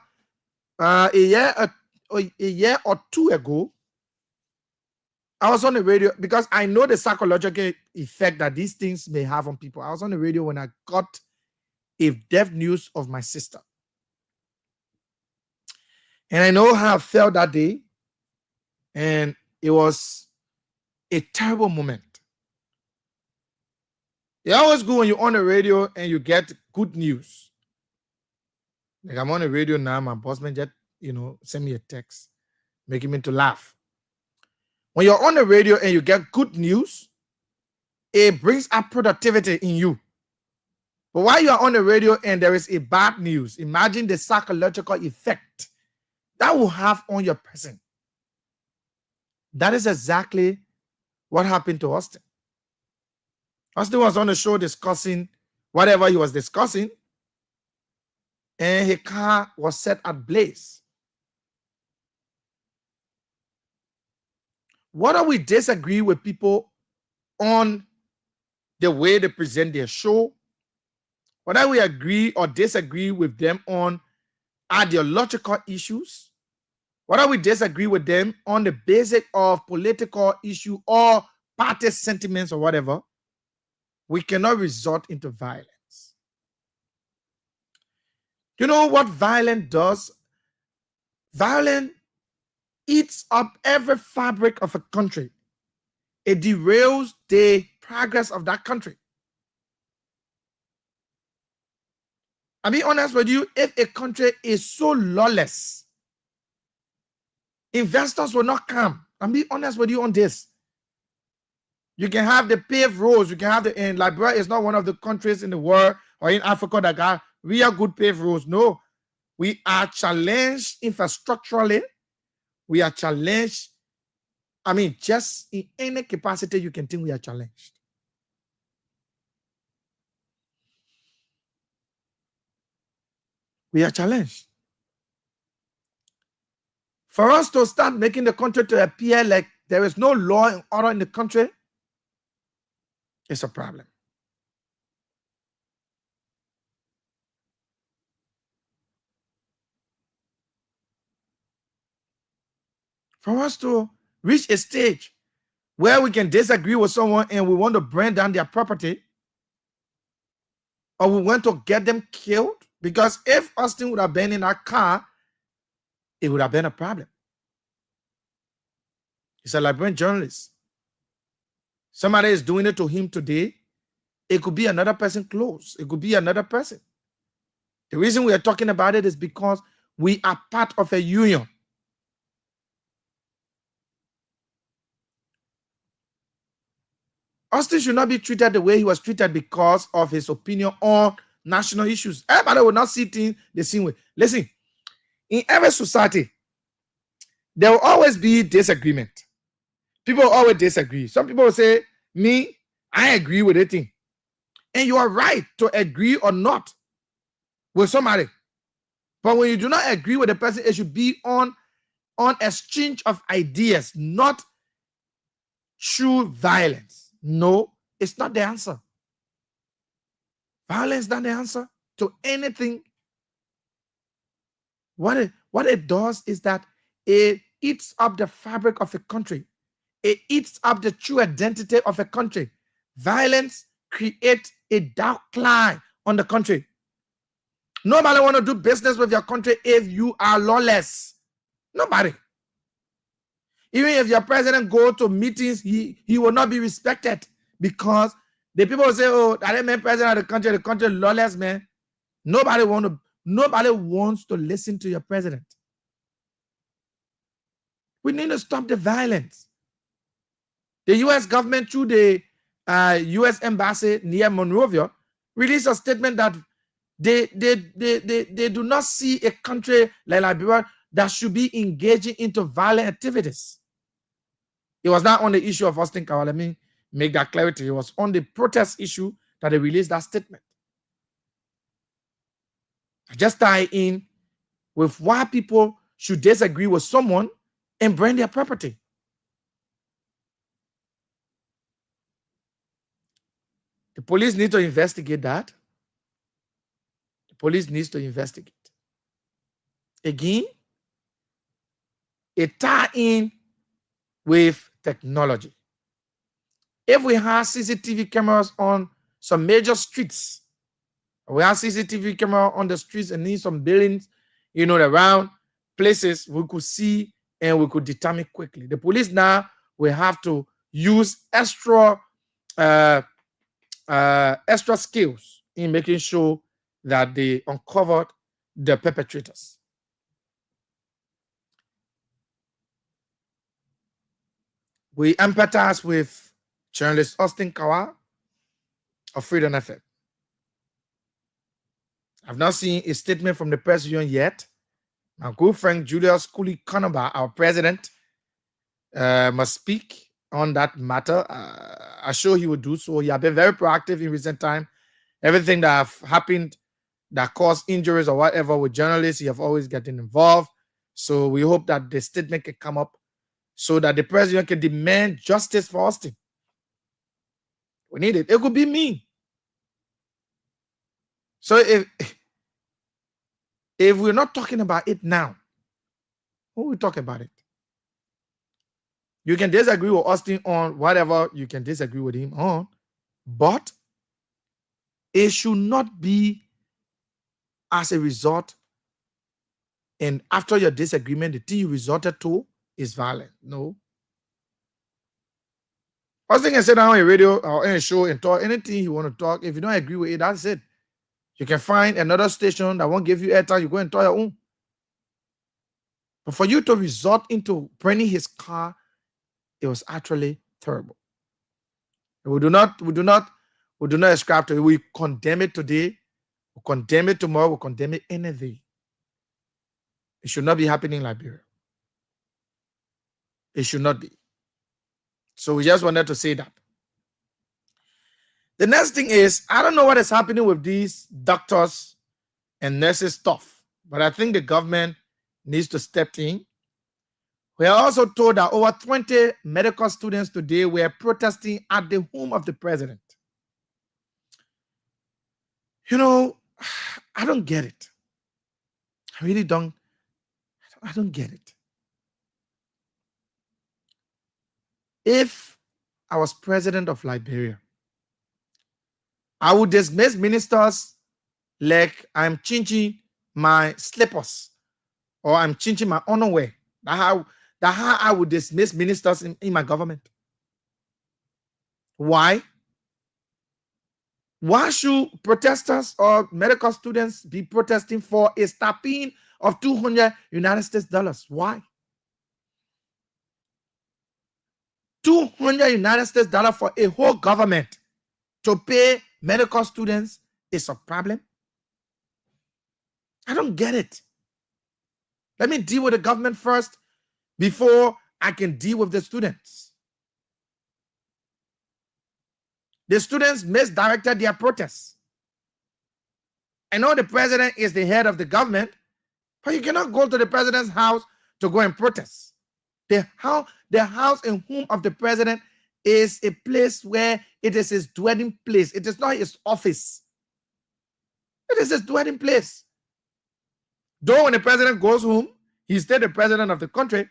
a year or two ago, I was on the radio because I know the psychological effect that these things may have on people. I was on the radio when I got a death news of my sister. And I know how I felt that day. And it was a terrible moment. It's always good when you're on the radio and you get good news. Like I'm on the radio now, my boss man just, send me a text, making me to laugh. When you're on the radio and you get good news, it brings up productivity in you. But while you are on the radio and there is a bad news, imagine the psychological effect that will have on your person. That is exactly what happened to Austin. Austin was on the show discussing whatever he was discussing, and his car was set ablaze. Whether we disagree with people on the way they present their show, whether we agree or disagree with them on ideological issues, whether we disagree with them on the basic of political issue or party sentiments or whatever, we cannot resort into violence. You know what violence does? Violence eats up every fabric of a country. It derails the progress of that country. I'll be honest with you, if a country is so lawless, investors will not come. I'll be honest with you on this. You can have the paved roads. You can have in Liberia is not one of the countries in the world or in Africa that got real good paved roads. No, we are challenged infrastructurally. We are challenged. Just in any capacity you can think we are challenged. We are challenged. For us to start making the country to appear like there is no law and order in the country, it's a problem. For us to reach a stage where we can disagree with someone and we want to burn down their property, or we want to get them killed, because if Austin would have been in that car, it would have been a problem. He's a Liberian journalist. Somebody is doing it to him today. It could be another person close. It could be another person. The reason we are talking about it is because we are part of a union. Austin should not be treated the way he was treated because of his opinion on national issues. Everybody will not see things the same way. Listen, in every society, there will always be disagreement. People always disagree. Some people will say, me, I agree with it. And you are right to agree or not with somebody. But when you do not agree with a person, it should be on exchange of ideas, not through violence. No, it's not the answer. Violence is not the answer to anything. What it does is that it eats up the fabric of a country. It eats up the true identity of a country. Violence creates a dark cloud on the country. Nobody want to do business with your country if you are lawless. Nobody. Even if your president go to meetings, he will not be respected, because the people will say, oh, that man president of the country lawless, man. Nobody want to Nobody wants to listen to your president. We need to stop the violence. The U.S. government, through the U.S. embassy near Monrovia, released a statement that they do not see a country like Liberia that should be engaging into violent activities. It was not on the issue of Austin Kawa. Let me make that clarity. It was on the protest issue that they released that statement. I just tie in with why people should disagree with someone and burn their property. The police need to investigate that. The police needs to investigate. Again, it tie in with technology. If we have CCTV cameras on some major streets, we have CCTV camera on the streets and in some buildings, around places, we could see and we could determine quickly. The police now will have to use extra skills in making sure that they uncovered the perpetrators. We empathize with journalist Austin Kawa of Freedom FM. I've not seen a statement from the president yet. My good friend Julius Cooley Conaba, our president, must speak on that matter. I'm sure he will do so. He has been very proactive in recent time. Everything that have happened that caused injuries or whatever with journalists, he have always gotten involved. So we hope that the statement can come up so that the president can demand justice for Austin. We need it. It could be me. So if we're not talking about it now, who will talk about it? You can disagree with Austin on whatever you can disagree with him on, but it should not be as a result, and after your disagreement, the thing you resorted to is violent. No. Austin can sit down on a radio or in a show and talk anything you want to talk. If you don't agree with it, that's it. You can find another station that won't give you airtime. You go and talk your own. But for you to resort into burning his car, it was actually terrible. We do not ascribe to it. We condemn it today. We condemn it tomorrow. We condemn it any day. It should not be happening in Liberia. It should not be. So we just wanted to say that. The next thing is, I don't know what is happening with these doctors and nurses stuff, but I think the government needs to step in. We are also told that over 20 medical students today were protesting at the home of the president. I don't get it. I really don't. I don't get it. If I was president of Liberia, I would dismiss ministers like I'm changing my slippers or I'm changing my underwear. That's how I would dismiss ministers in my government. Why? Why should protesters or medical students be protesting for a stopping of $200 United States dollars? Why? $200 United States dollars for a whole government to pay medical students is a problem? I don't get it. Let me deal with the government first before I can deal with the students. The students misdirected their protests. I know the president is the head of the government, but you cannot go to the president's house to go and protest. The house and home of the president is a place where it is his dwelling place. It is not his office. It is his dwelling place. Though when the president goes home, he's still the president of the country,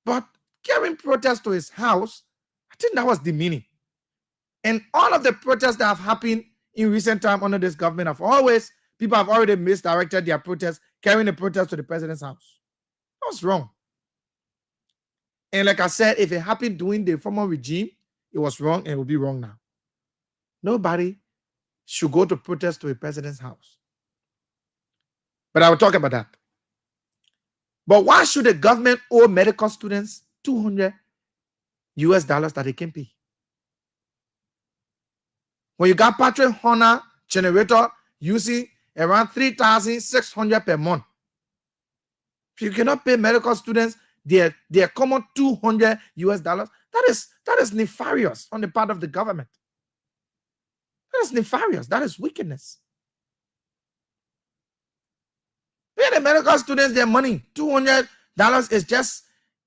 but carrying protests to his house, I think that was demeaning. And all of the protests that have happened in recent time under this government people have already misdirected their protests, carrying the protest to the president's house. That was wrong. And like I said, if it happened during the former regime, it was wrong and it will be wrong now. Nobody should go to protest to a president's house. But I will talk about that. But why should the government owe medical students $200 that they can pay? When you got Patrick Honor generator using around $3,600 per month, you cannot pay medical students their common $200, that is nefarious on the part of the government. That is nefarious. That is wickedness. Pay the medical students their money. $200 is just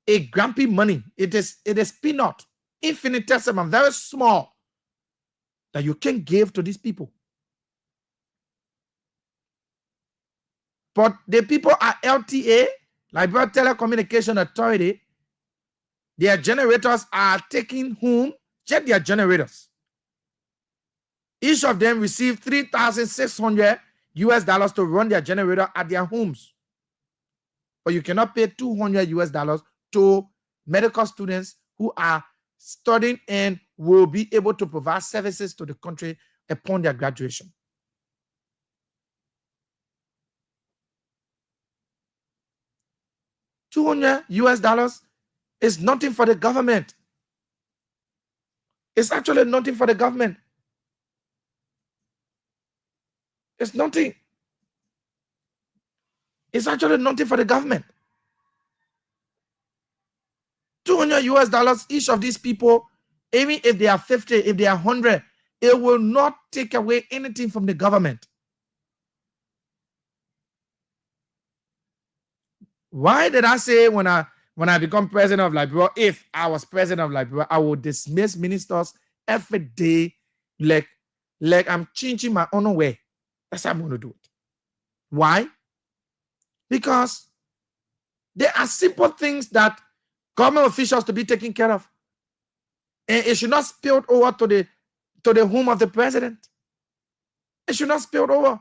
a grumpy money. It is peanut, infinitesimal, very small, that you can give to these people. But the people at LTA, Liberia Telecommunication Authority, their generators are taking home, check their generators. Each of them received $3,600 to run their generator at their homes. But you cannot pay $200 to medical students who are studying and will be able to provide services to the country upon their graduation. $200 is nothing for the government. It's actually nothing for the government. It's nothing. It's actually nothing for the government. $200 each of these people, even if they are 50, if they are 100, it will not take away anything from the government. Why did I say when I become president of Liberia, if I was president of Liberia, I would dismiss ministers every day like I'm changing my own way. That's how I'm going to do it. Why? Because there are simple things that government officials to be taken care of. And it should not spill over to the home of the president. It should not spill over.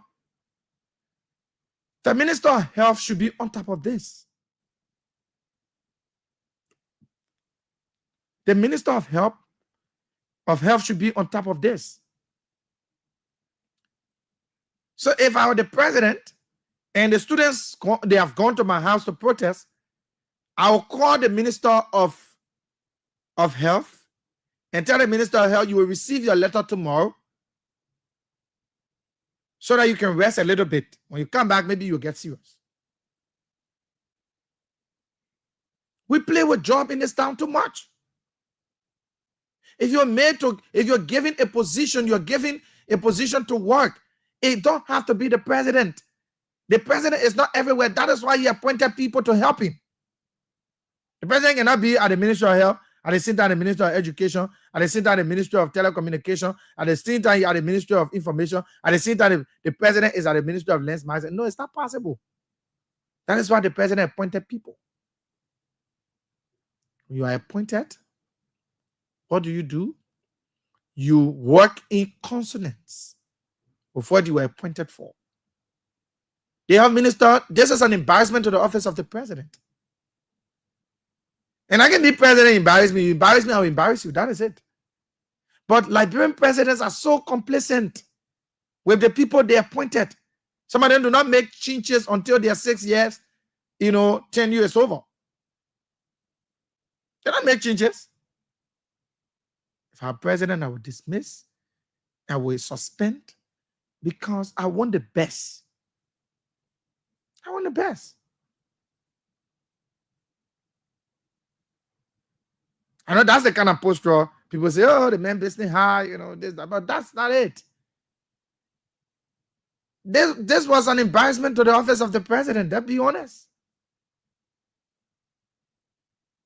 The Minister of Health should be on top of this. The Minister of Health should be on top of this. So if I were the president and the students, they have gone to my house to protest, I will call the Minister of Health and tell the Minister of Health, you will receive your letter tomorrow so that you can rest a little bit. When you come back, maybe you'll get serious. We play with job in this town too much. If you're given a position, you're given a position to work. It don't have to be the president. The president is not everywhere. That is why he appointed people to help him. The president cannot be at the Ministry of Health, at the same time the Ministry of Education, at the same time the Ministry of Telecommunication, at the same time at the Ministry of Information, at the same time the president is at the Ministry of Lands Management. No, it's not possible. That is why the president appointed people. When you are appointed, what do? You work in consonance with what you were appointed for. They have minister. This is an embarrassment to the office of the president. And I can be president, embarrass me. You embarrass me, I'll embarrass you. That is it. But Liberian presidents are so complacent with the people they appointed. Some of them do not make changes until they are 6 years, 10 years over. They don't make changes. If I'm president, I will dismiss, I will suspend, because I want the best. I want the best. I know that's the kind of posture people say, oh, the man business high, this, that, but that's not it. This was an embarrassment to the office of the president, let's be honest.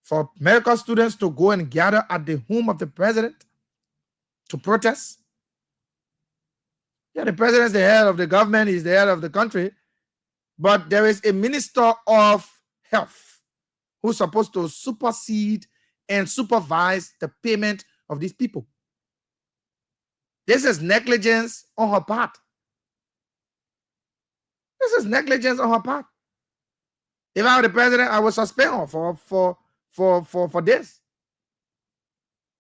For medical students to go and gather at the home of the president to protest. Yeah, the president is the head of the government, he's the head of the country, but there is a minister of health who's supposed to supersede and supervise the payment of these people. This is negligence on her part. This is negligence on her part. If I were the president, I would suspend her for this.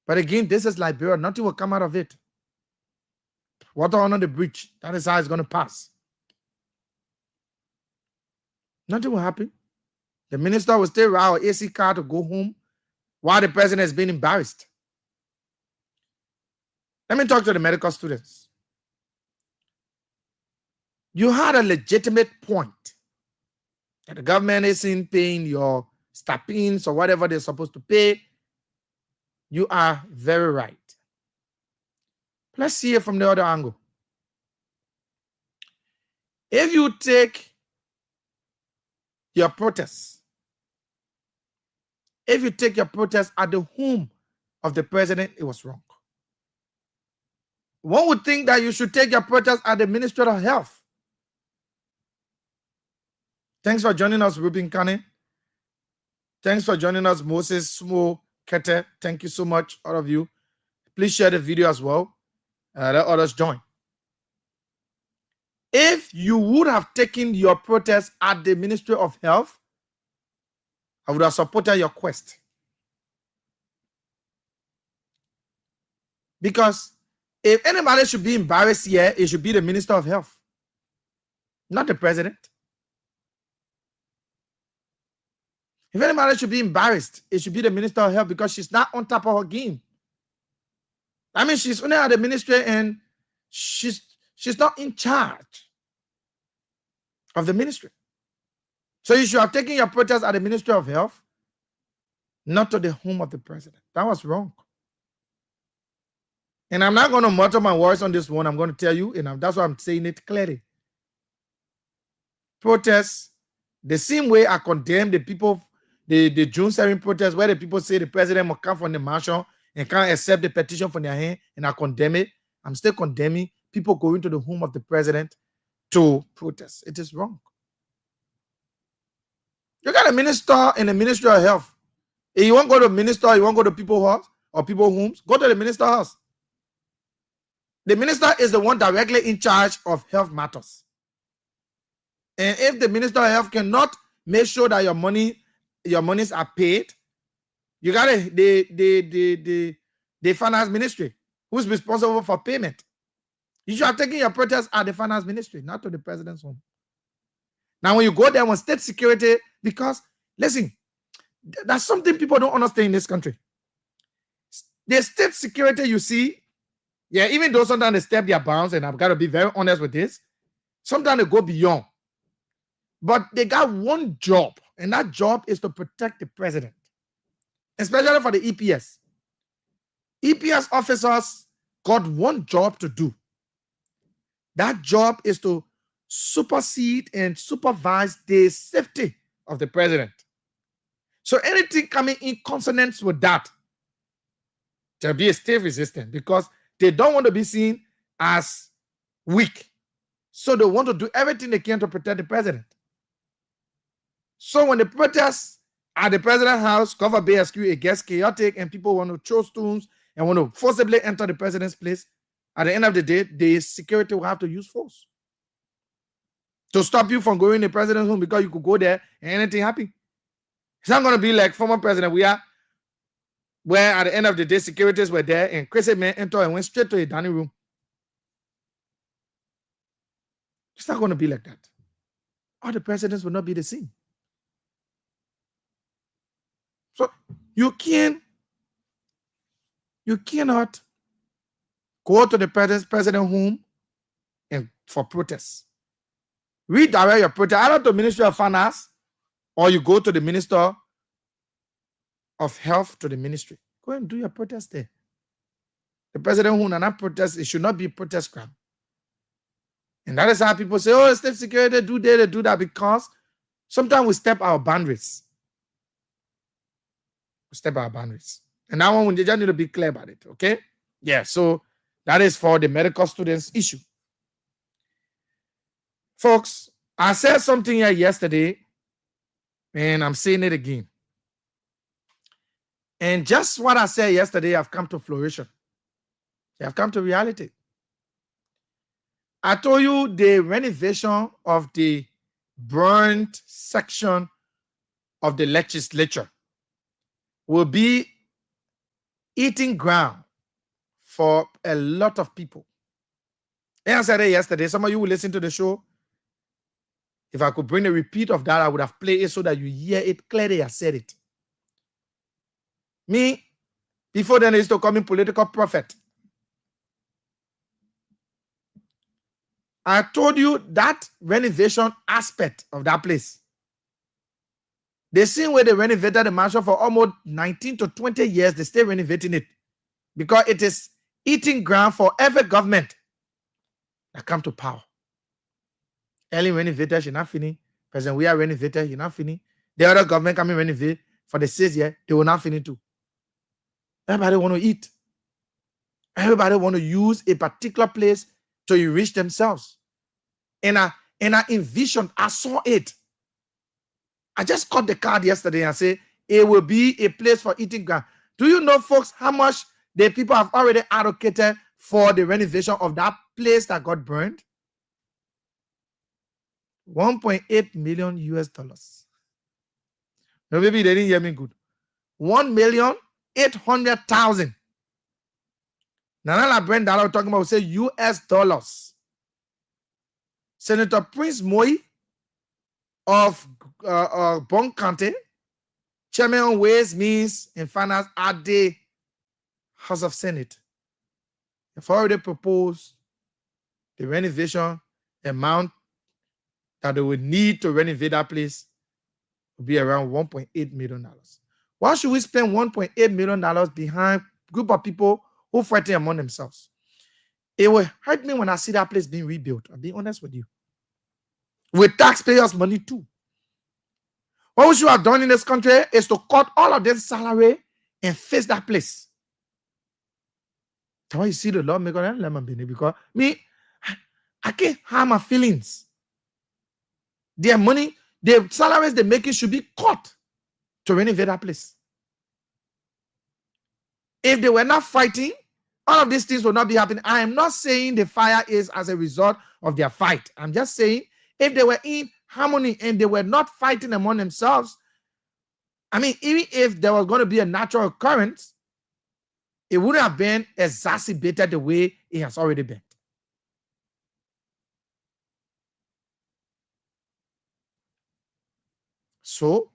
But again, this is Liberia. Nothing will come out of it. Water under the bridge. That is how it's going to pass. Nothing will happen. The minister will still ride an AC car to go home while the president is being embarrassed. Let me talk to the medical students. You had a legitimate point that the government isn't paying your stipends or whatever they're supposed to pay. You are very right. Let's see it from the other angle. If you take your protest, at the home of the president, it was wrong. One would think that you should take your protest at the Ministry of Health. Thanks for joining us, Ruben Kane. Thanks for joining us, Moses Smo Kete. Thank you so much, all of you. Please share the video as well. Let others join. If you would have taken your protest at the Ministry of Health, I would have supported your quest. Because if anybody should be embarrassed here, it should be the Minister of Health, not the president. If anybody should be embarrassed, it should be the Minister of Health because she's not on top of her game. I mean, she's only at the ministry and she's not in charge of the ministry. So you should have taken your protest at the Ministry of Health, not to the home of the president. That was wrong. And I'm not going to mutter my words on this one. I'm going to tell you, and that's why I'm saying it clearly. Protests, the same way I condemn the people, the June 7 protests, where the people say the president must come from the mansion and can't accept the petition from their hand, and I condemn it. I'm still condemning people going to the home of the president to protest. It is wrong. You got a minister in the Ministry of Health. If you want to go to minister, you want to go to people's house or people's homes, go to the minister's house. The minister is the one directly in charge of health matters. And if the Minister of Health cannot make sure that your monies are paid, you got the finance ministry, who's responsible for payment. You should have taken your protest at the finance ministry, not to the president's home. Now, when you go there on state security, because listen, that's something people don't understand in this country. The state security you see, yeah, even though sometimes they step their bounds, and I've got to be very honest with this, sometimes they go beyond. But they got one job, and that job is to protect the president, especially for the EPS. EPS officers got one job to do. That job is to supersede and supervise the safety of the president. So anything coming in consonance with that, there'll be a state resistance because they don't want to be seen as weak. So they want to do everything they can to protect the president. So when the protests at the president's house, cover BSQ, it gets chaotic and people want to throw stones and want to forcibly enter the president's place, at the end of the day, the security will have to use force to stop you from going to the president's home because you could go there and anything happen. It's not going to be like former president where at the end of the day, securities were there and crazy men entered and went straight to the dining room. It's not going to be like that. All the presidents will not be the same. So you cannot go to the president's home and for protests. Redirect your protest either to the Ministry of Finance or you go to the Minister of Health to the ministry. Go and do your protest there. The president who not protest, it should not be protest ground. And that is how people say, oh, state security, do that, they do that, because sometimes we step our boundaries. And that one, we just need to be clear about it, okay? Yeah, so that is for the medical students issue. Folks, I said something here yesterday, and I'm saying it again. And just what I said yesterday, I've come to fruition. I've come to reality. I told you the renovation of the burnt section of the legislature will be eating ground for a lot of people. And I said it yesterday. Some of you will listen to the show. If I could bring a repeat of that, I would have played it so that you hear it clearly. I said it. Me, before then, they used to call me political prophet. I told you that renovation aspect of that place. The same way they renovated the mansion for almost 19 to 20 years, they still renovating it because it is eating ground for every government that come to power. Early renovators, you're not finished. President, we are renovated, you're not finished. The other government coming renovate for the 6 years, they will not finish too. Everybody want to eat. Everybody want to use a particular place to enrich themselves. And I envisioned, I saw it. I just cut the card yesterday and say it will be a place for eating ground. Do you know, folks, how much the people have already allocated for the renovation of that place that got burned? $1.8 million US. No, maybe they didn't hear me good. 1,800,000. Nana Brent that I'm talking about will say US dollars. Senator Prince Moi of Bon County, Chairman on Ways, Means, and Finance at the House of Senate, have already proposed the renovation amount that they would need to renovate that place will be around $1.8 million. Why should we spend $1.8 million behind a group of people who fighting among themselves? It will hurt me when I see that place being rebuilt. I'll be honest with you. With taxpayers' money too. What we should have done in this country is to cut all of their salary and fix that place. That's why you see the Lord make that lemon because me, I can't harm my feelings. Their money, the salaries they're making should be cut to renovate that place. If they were not fighting, all of these things will not be happening. I am not saying the fire is as a result of their fight. I'm just saying if they were in harmony and they were not fighting among themselves, I mean, even if there was going to be a natural occurrence, it wouldn't have been exacerbated the way it has already been. So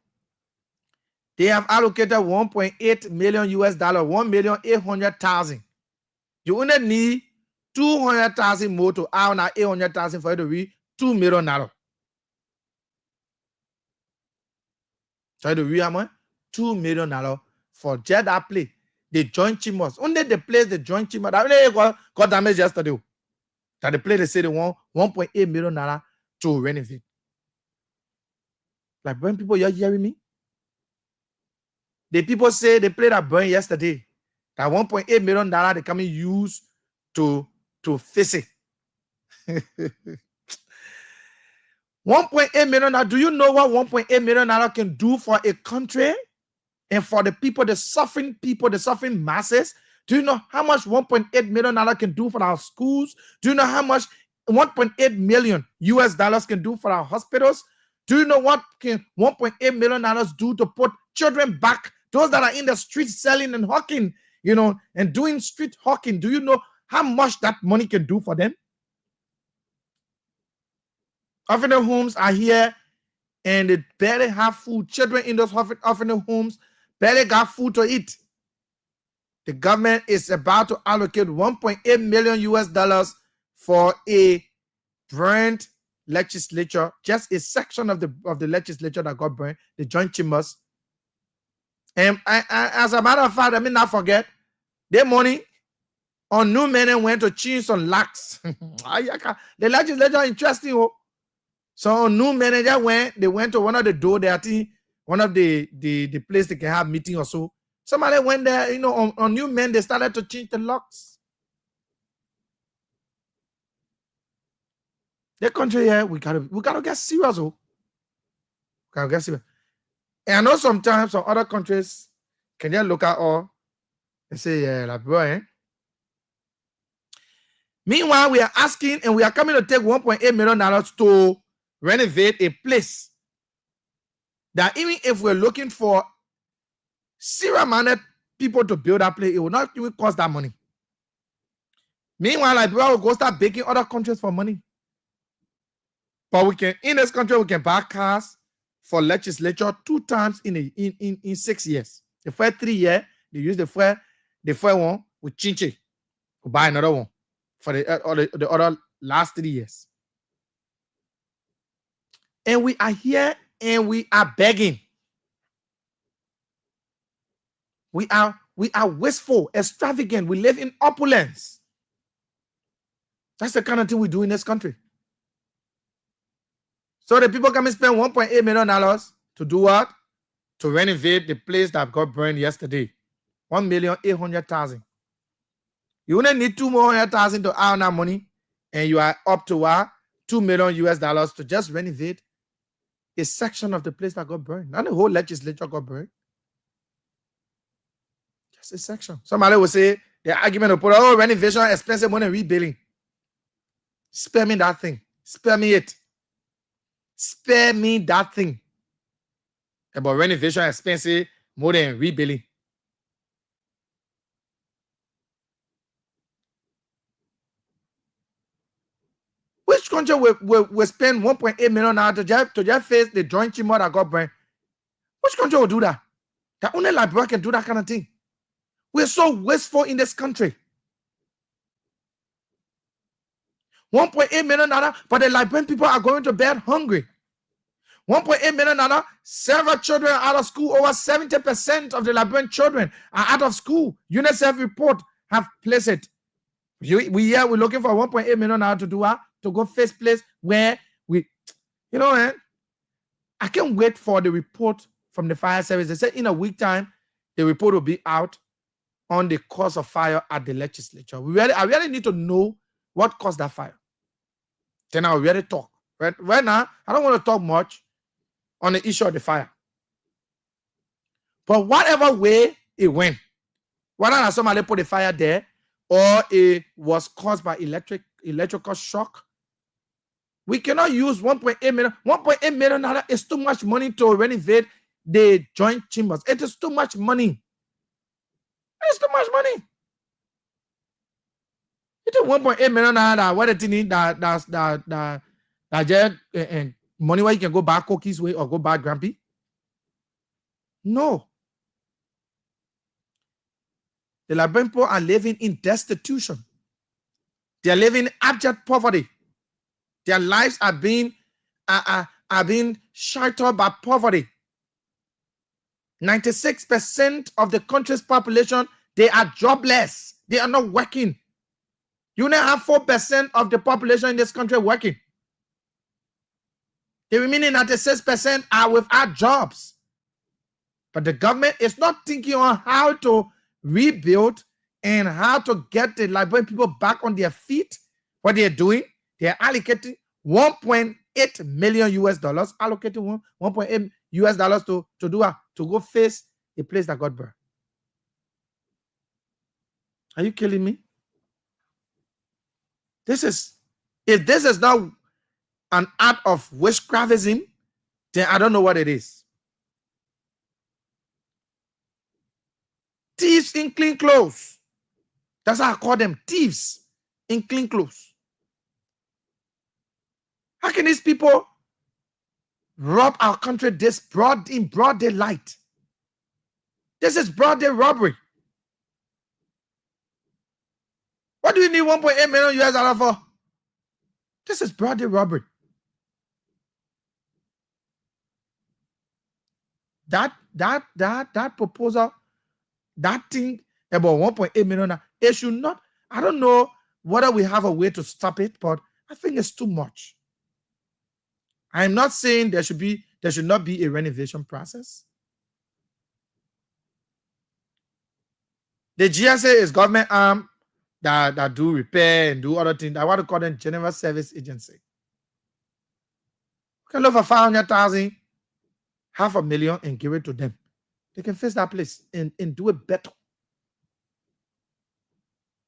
they have allocated $1.8 million US, 1,800,000. You only need 200,000 more to add on 800,000 for you to reach $2 million. So you to reach how much? $2 million for just that place. The joint chambers. Only the place the joint chamber that only got damaged yesterday. That the place they say they want $1.8 million to renovate. Like when people, you're hearing me? The people say the place that burned yesterday, that $1.8 million they come and use to fix it. $1.8 million. Do you know what $1.8 million can do for a country and for the people, the suffering masses? Do you know how much $1.8 million can do for our schools? Do you know how much $1.8 million US can do for our hospitals? Do you know what can $1.8 million do to put children back? Those that are in the streets selling and hawking, and doing street hawking. Do you know how much that money can do for them? Orphanage homes are here and they barely have food. Children in those orphanage homes barely got food to eat. The government is about to allocate $1.8 million US for a burnt legislature, just a section of the legislature that got burned, the joint chambers. And as a matter of fact, I mean, not forget, their money on New Men went to change some locks. The legislature interesting. So on New Men, they went to one of the door there, I think one of the place they can have meeting or so. Somebody went there, on New Men, they started to change the locks. The country here, we gotta get serious. We gotta get serious. And I know sometimes some other countries can just look at all and say, yeah, like, bro, eh? Meanwhile, we are asking and we are coming to take $1.8 million to renovate a place that even if we're looking for serious-minded people to build that place, it will not even cost that money. Meanwhile, like, bro, will go start begging other countries for money. But we can, in this country, we can buy cars for legislature 2 times in 6 years. The first 3 years, they use the first one with chinche. We buy another one for the other last 3 years. And we are here and we are begging. We are wasteful, extravagant. We live in opulence. That's the kind of thing we do in this country. So the people come and spend $1.8 million to do what? To renovate the place that got burned yesterday. $1,800,000. You only need $200,000 to earn that money, and you are up to $2 million US to just renovate a section of the place that got burned. Not the whole legislature got burned. Just a section. Somebody will say the argument will put, oh, renovation expensive more than rebuilding. Spare me that thing. Spare me it. Spare me that thing. About renovation expensive more than rebuilding. Which country will spend $1.8 million to just face the joint chamber that got burned? Which country will do that? That only Liberia can do that kind of thing. We're so wasteful in this country. $1.8 million, but the Liberian people are going to bed hungry. $1.8 million, several children are out of school. Over 70% of the Liberian children are out of school. UNICEF report have placed it. We're looking for $1.8 million to do what? To go face place where we, I can't wait for the report from the fire service. They said in a week time, the report will be out on the cause of fire at the legislature. I really need to know what caused that fire. Then I'll really talk. Right now, I don't want to talk much on the issue of the fire. But whatever way it went, whether somebody put the fire there or it was caused by electrical shock, we cannot use $1.8 million. $1.8 million is too much money to renovate the joint chambers. It is too much money. It's too much money. It is $1.8 million that what it need that just money where you can go buy cookies with or go buy Grumpy. No. The Liberian people are living in destitution. They are living in abject poverty. Their lives are being shattered by poverty. 96% of the country's population, they are jobless. They are not working. You only have 4% of the population in this country working. The remaining 96% are without jobs. But the government is not thinking on how to rebuild and how to get the Liberian people back on their feet. What they are doing, they are allocating $1.8 million allocating $1.8 to do what? To go face a place that got burned. Are you killing me? If this is not an act of witchcraftism, then I don't know what it is. Thieves in clean clothes. That's how I call them, thieves in clean clothes. How can these people rob our country in broad daylight? This is broad day robbery. What do you need $1.8 million for? This is broad day robbery. That proposal, that thing about $1.8 million, it should not. I don't know whether we have a way to stop it, but I think it's too much. I'm not saying there should not be a renovation process. The GSA is government arm that do repair and do other things. I want to call them general service agency. We can look for 500,000, $500,000, and give it to them. They can fix that place and do it better.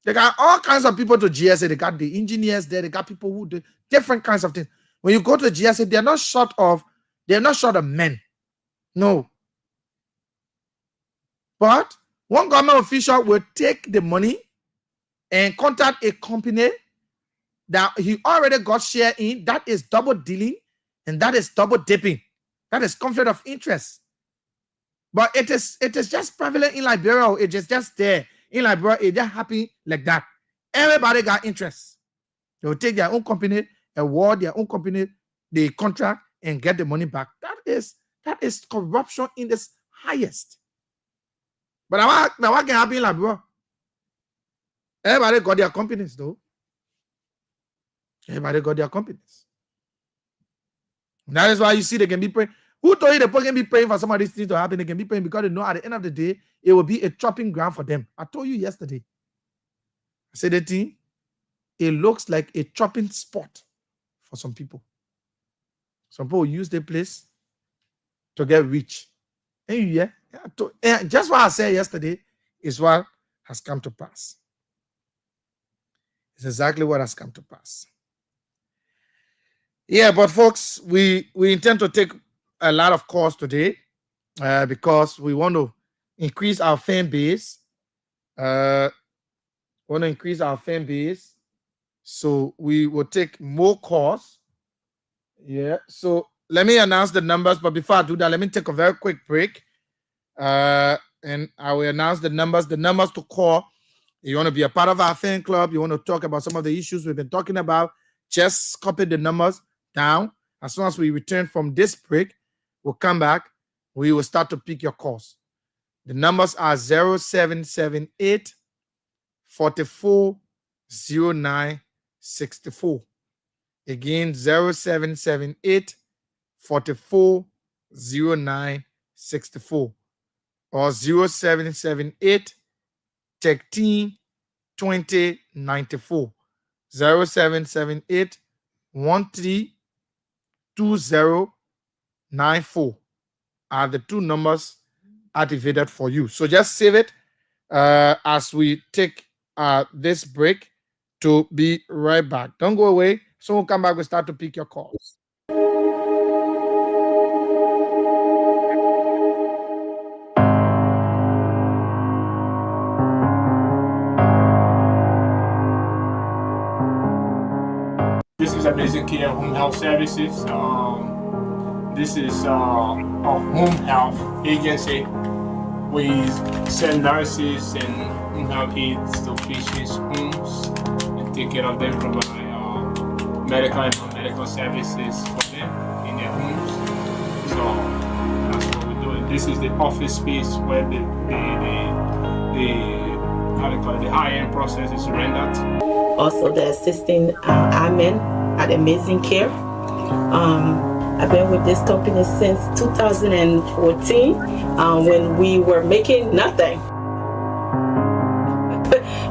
They got all kinds of people to GSA. They got the engineers there. They got people who do different kinds of things. When you go to GSA, they're not short of men. No. But one government official will take the money and contact a company that he already got share in, that is double dealing and that is double dipping. That is conflict of interest. But it is just prevalent in Liberia. It is just there. In Liberia, it just happen like that. Everybody got interest. They will take their own company, award their own company the contract, and get the money back. That is corruption in its highest. But now what can happen in Liberia? Everybody got their companies, though. Everybody got their companies. That is why you see they can be praying. Who told you they can be praying for some of these things to happen? They can be praying because they know at the end of the day, it will be a chopping ground for them. I told you yesterday. I said the thing, it looks like a chopping spot for some people. Some people use the place to get rich. And just what I said yesterday is what has come to pass. It's exactly what has come to pass. Yeah, but folks, we intend to take a lot of calls today because we want to increase our fan base. So we will take more calls. Yeah. So let me announce the numbers. But before I do that, let me take a very quick break. And I will announce the numbers. The numbers to call. You want to be a part of our fan club. You want to talk about some of the issues we've been talking about. Just copy the numbers down. As soon as we return from this break, we'll come back. We will start to pick your calls. The numbers are 0778 44 09 64. Again, 0778 44 09 64 or 0778 13 20 94. 0778 13 20 94 are the two numbers activated for you. So just save it as we take this break to be right back. Don't go away. So we'll come back. We'll start to pick your calls. This is Amazing Care Home Health Services. This is a home health agency. We send nurses and home health aides to patients' homes and take care of them, provide medical and non-medical services for them in their homes. So that's what we're doing. This is the office space where the high-end process is rendered. Also, the assisting admin at Amazing Care. I've been with this company since 2014 when we were making nothing.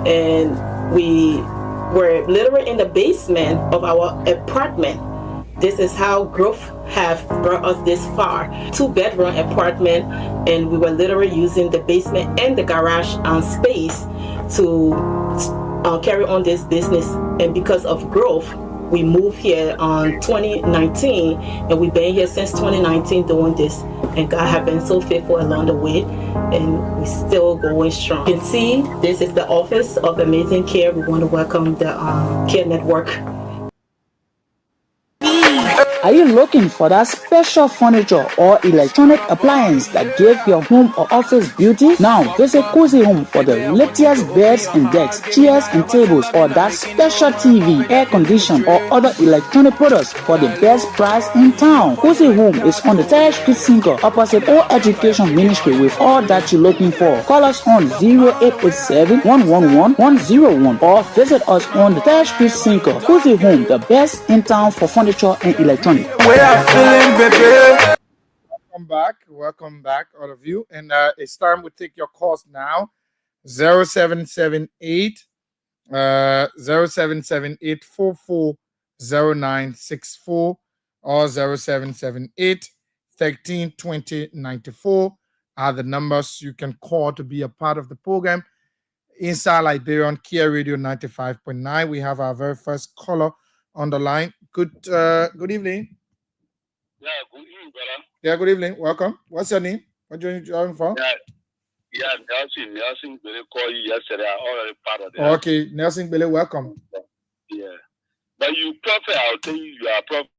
And we were literally in the basement of our apartment. This is how growth have brought us this far. 2-bedroom apartment, and we were literally using the basement and the garage space to carry on this business. And because of growth, we moved here on 2019, and we've been here since 2019 doing this. And God has been so faithful along the way, and we're still going strong. You can see this is the office of Amazing Care. We want to welcome the Care Network. Are you looking for that special furniture or electronic appliance that give your home or office beauty? Now visit Cozy Home for the latest beds and decks, chairs and tables, or that special TV, air condition, or other electronic products for the best price in town. Cozy Home is on the 3rd Street Sinker opposite All Education Ministry with all that you're looking for. Call us on 0887 111 101 or visit us on the 3rd Street Sinker. Cozy Home, the best in town for furniture and electronics. Welcome back, all of you. And it's time we take your calls now. 0778 44 09 64 or 0778 13 20 94 are the numbers you can call to be a part of the program. Inside Liberia on Kia Radio 95.9, we have our very first caller on the line. Good evening. Yeah, good evening, brother. Yeah, good evening. Welcome. What's your name? What are you joining from? Nelson Billy called you yesterday. I already part of that. Okay, Nelson Billy, welcome. Yeah. But you prophet, I'll tell you, you are a prophet.